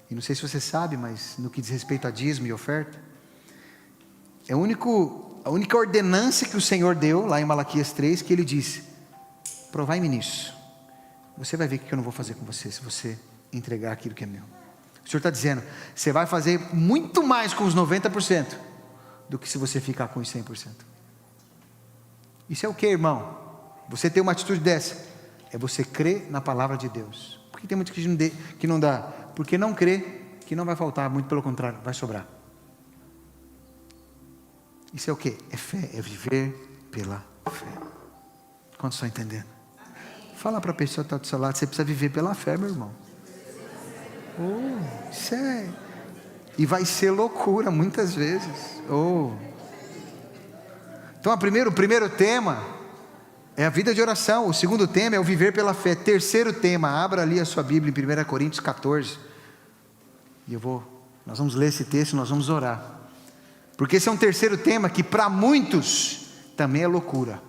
E não sei se você sabe, mas no que diz respeito a dízimo e oferta, é a única ordenança que o Senhor deu, lá em Malaquias 3, que Ele disse, provai-me nisso, você vai ver o que eu não vou fazer com você, se você entregar aquilo que é meu. O Senhor está dizendo, você vai fazer muito mais com os 90%, do que se você ficar com os 100%. Isso é o que, irmão? Você ter uma atitude dessa, é você crer na palavra de Deus. Por que tem muitos que não dá? Porque não crê que não vai faltar, muito pelo contrário, vai sobrar. Isso é o que? É fé, é viver pela fé. Quantos estão entendendo? Fala para a pessoa que está do seu lado, você precisa viver pela fé, meu irmão. Isso é, e vai ser loucura muitas vezes. Então o primeiro tema É a vida de oração. O segundo tema é o viver pela fé. Terceiro tema, abra ali a sua Bíblia em 1 Coríntios 14. E nós vamos ler esse texto e nós vamos orar. Porque esse é um terceiro tema que para muitos também é loucura.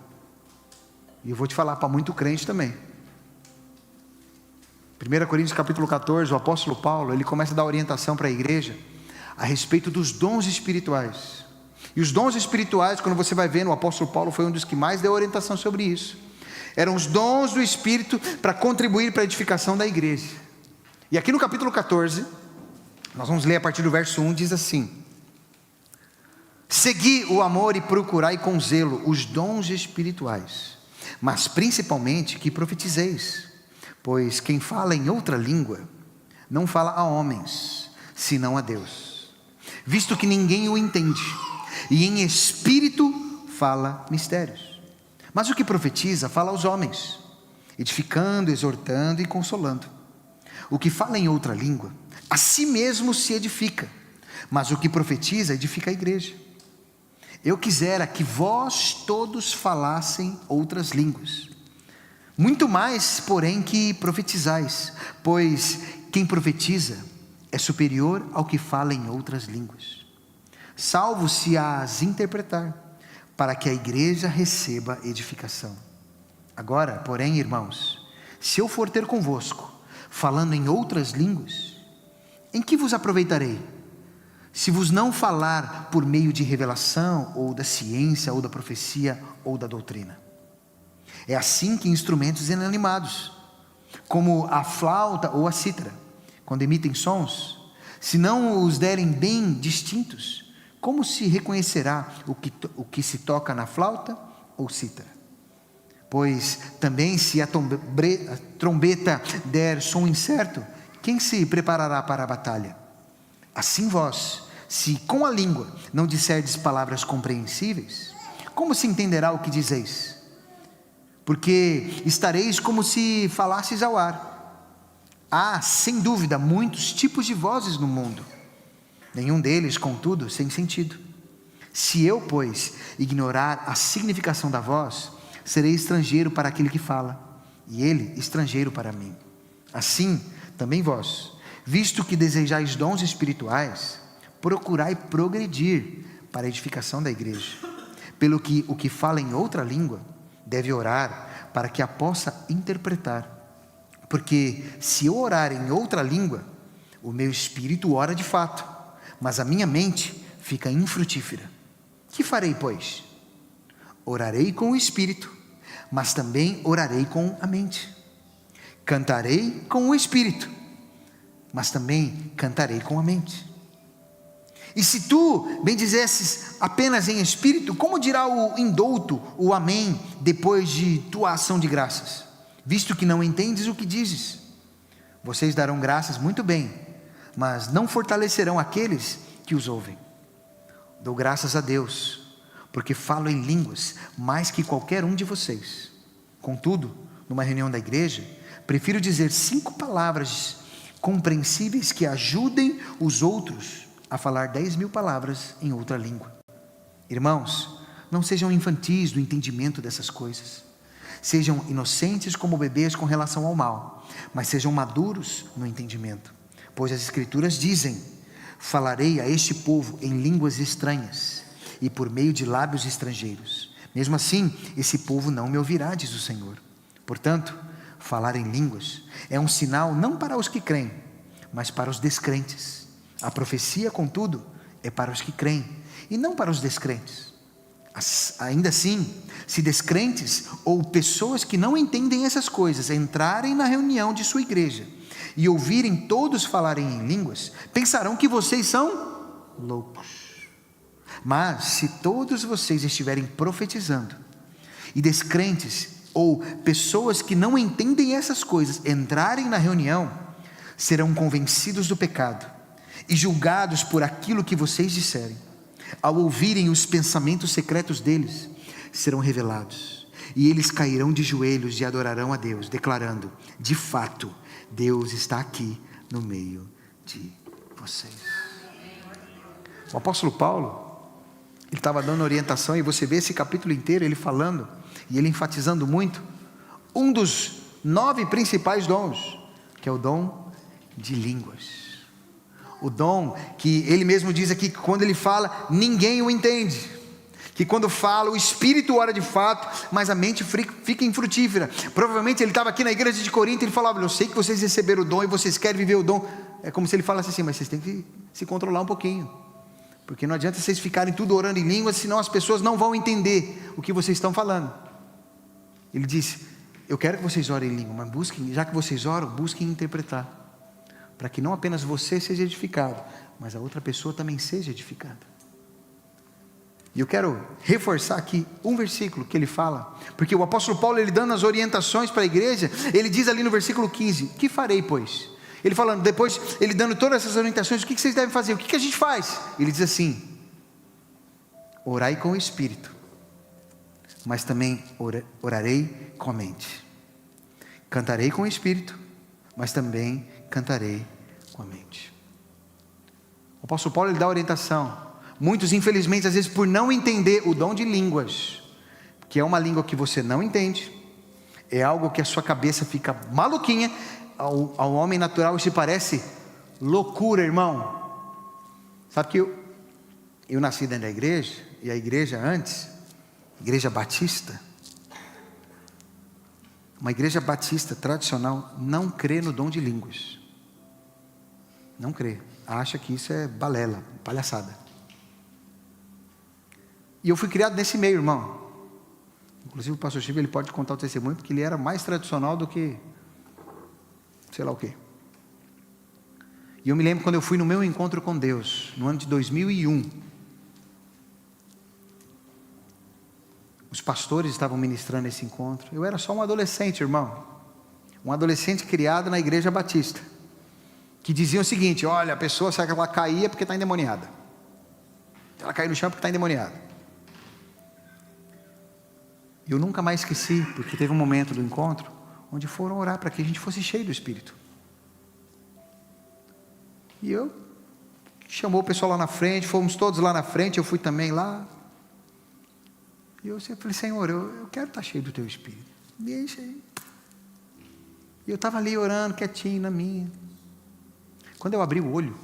E eu vou te falar para muito crente também. 1 Coríntios capítulo 14, o apóstolo Paulo, ele começa a dar orientação para a igreja a respeito dos dons espirituais. E os dons espirituais, quando você vai ver, o apóstolo Paulo foi um dos que mais deu orientação sobre isso. Eram os dons do Espírito para contribuir para a edificação da igreja. E aqui no capítulo 14, nós vamos ler a partir do verso 1, diz assim: segui o amor e procurai com zelo os dons espirituais, mas principalmente que profetizeis. Pois quem fala em outra língua, não fala a homens, senão a Deus, visto que ninguém o entende, e em espírito fala mistérios. Mas o que profetiza, fala aos homens, edificando, exortando e consolando. O que fala em outra língua, a si mesmo se edifica, mas o que profetiza, edifica a igreja. Eu quisera que vós todos falassem outras línguas, muito mais, porém, que profetizais, pois quem profetiza é superior ao que fala em outras línguas, salvo se as interpretar, para que a igreja receba edificação. Agora, porém, irmãos, se eu for ter convosco, falando em outras línguas, em que vos aproveitarei? Se vos não falar por meio de revelação, ou da ciência, ou da profecia, ou da doutrina. É assim que instrumentos inanimados, como a flauta ou a cítara, quando emitem sons, se não os derem bem distintos, como se reconhecerá o que se toca na flauta ou cítara? Pois também se a trombeta der som incerto, quem se preparará para a batalha? Assim vós, se com a língua não disserdes palavras compreensíveis, como se entenderá o que dizeis? Porque estareis como se falasseis ao ar. Há, sem dúvida, muitos tipos de vozes no mundo, nenhum deles, contudo, sem sentido. Se eu, pois, ignorar a significação da voz, serei estrangeiro para aquele que fala, e ele estrangeiro para mim. Assim, também vós, visto que desejais dons espirituais, procurai progredir para a edificação da igreja. Pelo que o que fala em outra língua deve orar para que a possa interpretar. Porque se eu orar em outra língua, o meu espírito ora de fato, mas a minha mente fica infrutífera. Que farei, pois? Orarei com o espírito, mas também orarei com a mente. Cantarei com o espírito, mas também cantarei com a mente. E se tu bendizesses apenas em espírito, como dirá o indouto, o amém, depois de tua ação de graças? Visto que não entendes o que dizes. Vocês darão graças muito bem, mas não fortalecerão aqueles que os ouvem. Dou graças a Deus, porque falo em línguas mais que qualquer um de vocês. Contudo, numa reunião da igreja, prefiro dizer 5 palavras compreensíveis que ajudem os outros a falar 10.000 palavras em outra língua. Irmãos, não sejam infantis no entendimento dessas coisas. Sejam inocentes como bebês com relação ao mal, mas sejam maduros no entendimento. Pois as Escrituras dizem: falarei a este povo em línguas estranhas e por meio de lábios estrangeiros. Mesmo assim, esse povo não me ouvirá, diz o Senhor. Portanto, falar em línguas é um sinal não para os que creem, mas para os descrentes. A profecia, contudo, é para os que creem e não para os descrentes. Ainda assim, se descrentes ou pessoas que não entendem essas coisas entrarem na reunião de sua igreja e ouvirem todos falarem em línguas, pensarão que vocês são loucos. Mas se todos vocês estiverem profetizando e descrentes ou pessoas que não entendem essas coisas entrarem na reunião, serão convencidos do pecado e julgados por aquilo que vocês disserem. Ao ouvirem os pensamentos secretos deles, serão revelados, e eles cairão de joelhos e adorarão a Deus, declarando: de fato, Deus está aqui no meio de vocês. O apóstolo Paulo, Ele estava dando orientação, e você vê esse capítulo inteiro, ele falando, e ele enfatizando muito, um dos 9 principais dons, que é o dom de línguas. O dom que ele mesmo diz aqui, que quando ele fala, ninguém o entende. Que quando fala, o Espírito ora de fato, mas a mente fica infrutífera. Provavelmente ele estava aqui na igreja de Corinto, ele falava, eu sei que vocês receberam o dom, e vocês querem viver o dom. É como se ele falasse assim, mas vocês têm que se controlar um pouquinho. Porque não adianta vocês ficarem tudo orando em línguas, senão as pessoas não vão entender o que vocês estão falando. Ele disse, eu quero que vocês orem em língua, mas busquem, já que vocês oram, busquem interpretar. Para que não apenas você seja edificado, mas a outra pessoa também seja edificada. E eu quero reforçar aqui um versículo que ele fala, porque o apóstolo Paulo, ele dando as orientações para a igreja, ele diz ali no versículo 15, que farei pois? Ele falando, depois, ele dando todas essas orientações, o que vocês devem fazer? O que a gente faz? Ele diz assim, orai com o Espírito, mas também orarei com a mente. Cantarei com o Espírito, mas também cantarei com a mente. O apóstolo Paulo, ele dá orientação. Muitos, infelizmente, às vezes por não entender o dom de línguas, que é uma língua que você não entende, é algo que a sua cabeça fica maluquinha, ao homem natural isso parece loucura, irmão. Sabe que eu nasci dentro da igreja, e a igreja antes, igreja batista, uma igreja batista tradicional não crê no dom de línguas. Não crê. Acha que isso é balela, palhaçada. E eu fui criado nesse meio, irmão. Inclusive o pastor Chico, ele pode contar o testemunho, porque ele era mais tradicional do que sei lá o quê. E eu me lembro quando eu fui no meu encontro com Deus, no ano de 2001. Os pastores estavam ministrando esse encontro. Eu era só um adolescente, irmão. Um adolescente criado na igreja batista. Que diziam o seguinte, olha, a pessoa, sabe que ela caía porque está endemoniada. Ela caiu no chão porque está endemoniada. Eu nunca mais esqueci, porque teve um momento do encontro, onde foram orar para que a gente fosse cheio do Espírito. E eu, chamou o pessoal lá na frente, fomos todos lá na frente, eu fui também lá. E eu sempre falei, Senhor, eu quero estar cheio do Teu Espírito, me enche aí. E eu estava ali orando, quietinho na minha. Quando eu abri o olho,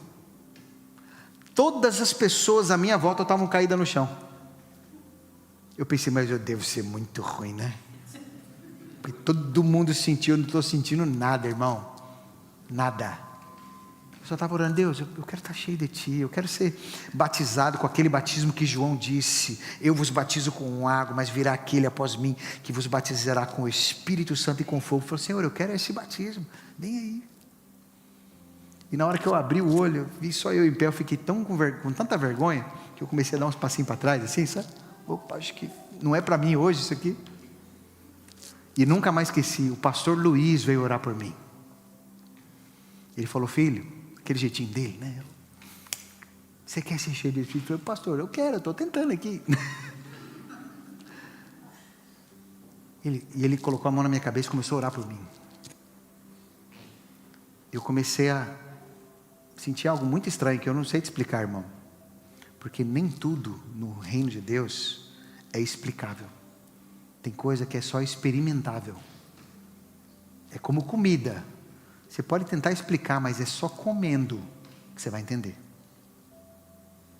todas as pessoas à minha volta estavam caídas no chão. Eu pensei, mas eu devo ser muito ruim, né? Porque todo mundo sentiu, eu não estou sentindo nada, irmão. Nada. Eu só estava orando, Deus, eu quero estar cheio de Ti, eu quero ser batizado com aquele batismo que João disse, eu vos batizo com água, mas virá aquele após mim, que vos batizará com o Espírito Santo e com fogo. Eu falei, Senhor, eu quero esse batismo, vem aí. E na hora que eu abri o olho, eu vi só eu em pé, eu fiquei com tanta vergonha, que eu comecei a dar uns passinhos para trás, assim, sabe? Opa, acho que não é para mim hoje isso aqui. E nunca mais esqueci, o pastor Luiz veio orar por mim. Ele falou, filho, aquele jeitinho dele, né? Você quer ser cheio de Espírito? Eu falei, pastor, eu quero, eu estou tentando aqui. E ele colocou a mão na minha cabeça e começou a orar por mim. Eu comecei a sentir algo muito estranho, que eu não sei te explicar, irmão. Porque nem tudo no reino de Deus é explicável. Tem coisa que é só experimentável. É como comida. Você pode tentar explicar, mas é só comendo que você vai entender.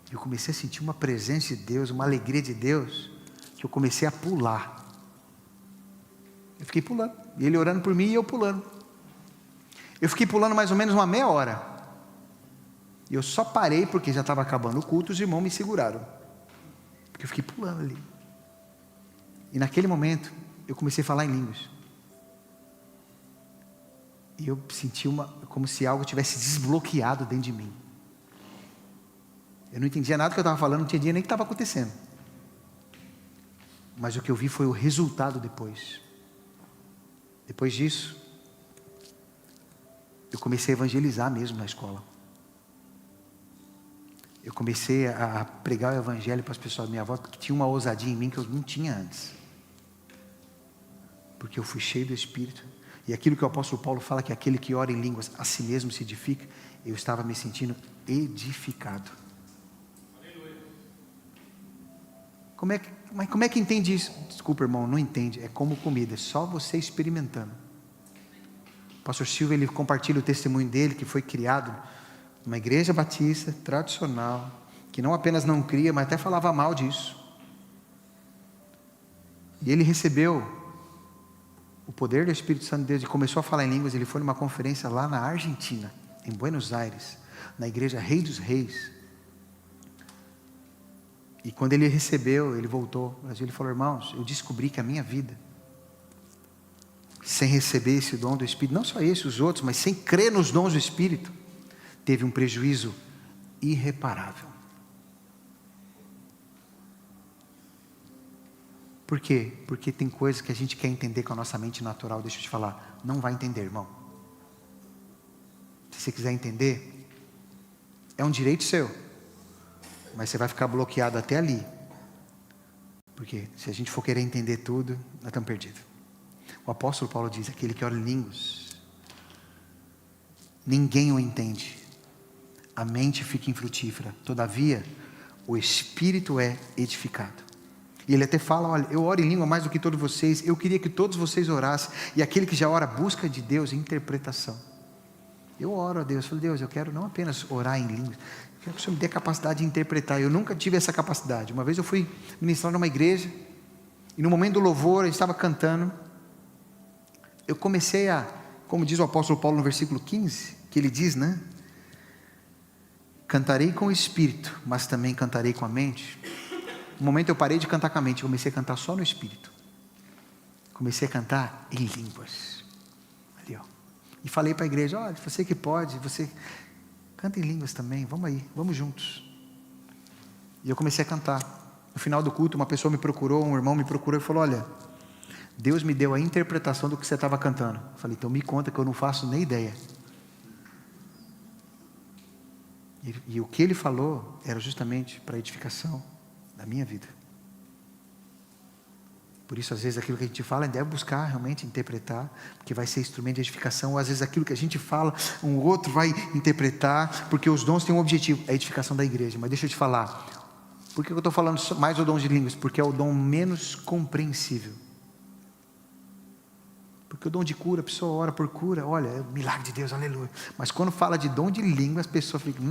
Eu comecei a sentir uma presença de Deus, uma alegria de Deus, que eu comecei a pular. Eu fiquei pulando, e ele orando por mim e eu pulando. Eu fiquei pulando mais ou menos uma meia hora. E eu só parei porque já estava acabando o culto, os irmãos me seguraram. Porque eu fiquei pulando ali. E naquele momento, eu comecei a falar em línguas. E eu senti como se algo tivesse desbloqueado dentro de mim. Eu não entendia nada do que eu estava falando, não entendia nem o que estava acontecendo. Mas o que eu vi foi o resultado depois. Depois disso, eu comecei a evangelizar mesmo na escola. Eu comecei a pregar o evangelho para as pessoas à minha volta, porque tinha uma ousadia em mim que eu não tinha antes. Porque eu fui cheio do Espírito. E aquilo que o apóstolo Paulo fala, que aquele que ora em línguas a si mesmo se edifica, eu estava me sentindo edificado. Mas como é que entende isso? Desculpa, irmão, não entende. É como comida, é só você experimentando. O pastor Silvio, ele compartilha o testemunho dele, que foi criado numa igreja batista, tradicional, que não apenas não cria, mas até falava mal disso. E ele recebeu o poder do Espírito Santo de Deus e começou a falar em línguas. Ele foi numa conferência lá na Argentina, em Buenos Aires, na igreja Rei dos Reis. E quando ele recebeu, ele voltou, mas ele falou: irmãos, eu descobri que a minha vida, sem receber esse dom do Espírito, não só esse, os outros, mas sem crer nos dons do Espírito, teve um prejuízo irreparável. Por quê? Porque tem coisas que a gente quer entender com a nossa mente natural. Deixa eu te falar, não vai entender, irmão. Se você quiser entender, é um direito seu, mas você vai ficar bloqueado até ali. Porque se a gente for querer entender tudo, nós estamos perdidos. O apóstolo Paulo diz: aquele que ora em línguas, ninguém o entende, a mente fica infrutífera, todavia o espírito é edificado. E ele até fala: olha, eu oro em língua mais do que todos vocês, eu queria que todos vocês orassem. E aquele que já ora busca de Deus interpretação. Eu oro a Deus, eu falo: Deus, eu quero não apenas orar em línguas, eu quero que o Senhor me dê a capacidade de interpretar. Eu nunca tive essa capacidade. Uma vez eu fui ministrar numa igreja, e no momento do louvor, a gente estava cantando, eu comecei a, como diz o apóstolo Paulo no versículo 15, que ele diz, né? Cantarei com o espírito, mas também cantarei com a mente. No momento eu parei de cantar com a mente, comecei a cantar só no espírito. Comecei a cantar em línguas. Ali, ó. E falei para a igreja: olha, você que pode, você canta em línguas também, vamos aí, vamos juntos. E eu comecei a cantar. No final do culto, uma pessoa me procurou, um irmão me procurou e falou: olha, Deus me deu a interpretação do que você estava cantando. Eu falei: então me conta, que eu não faço nem ideia. E o que ele falou era justamente para a edificação da minha vida. Por isso, às vezes, aquilo que a gente fala, deve buscar realmente interpretar, porque vai ser instrumento de edificação. Ou às vezes aquilo que a gente fala, um outro vai interpretar, porque os dons têm um objetivo, a edificação da igreja. Mas deixa eu te falar, por que eu estou falando mais do dom de línguas? Porque é o dom menos compreensível. Porque o dom de cura, a pessoa ora por cura, olha, é o milagre de Deus, aleluia. Mas quando fala de dom de língua, as pessoas ficam: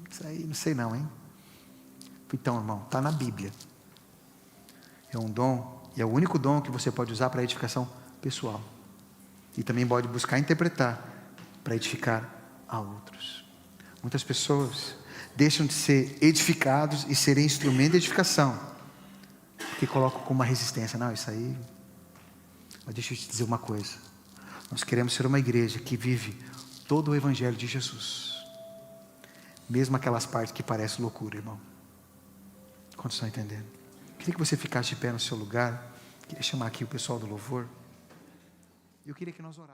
isso aí não sei não, hein? Então, irmão, está na Bíblia. É um dom, e é o único dom que você pode usar para edificação pessoal. E também pode buscar interpretar para edificar a outros. Muitas pessoas deixam de ser edificados e serem instrumento de edificação, porque colocam como uma resistência: não, isso aí. Mas deixa eu te dizer uma coisa: nós queremos ser uma igreja que vive todo o evangelho de Jesus, mesmo aquelas partes que parecem loucura, irmão. Quantos estão entendendo? Queria que você ficasse de pé no seu lugar. Queria chamar aqui o pessoal do louvor. Eu queria que nós orássemos.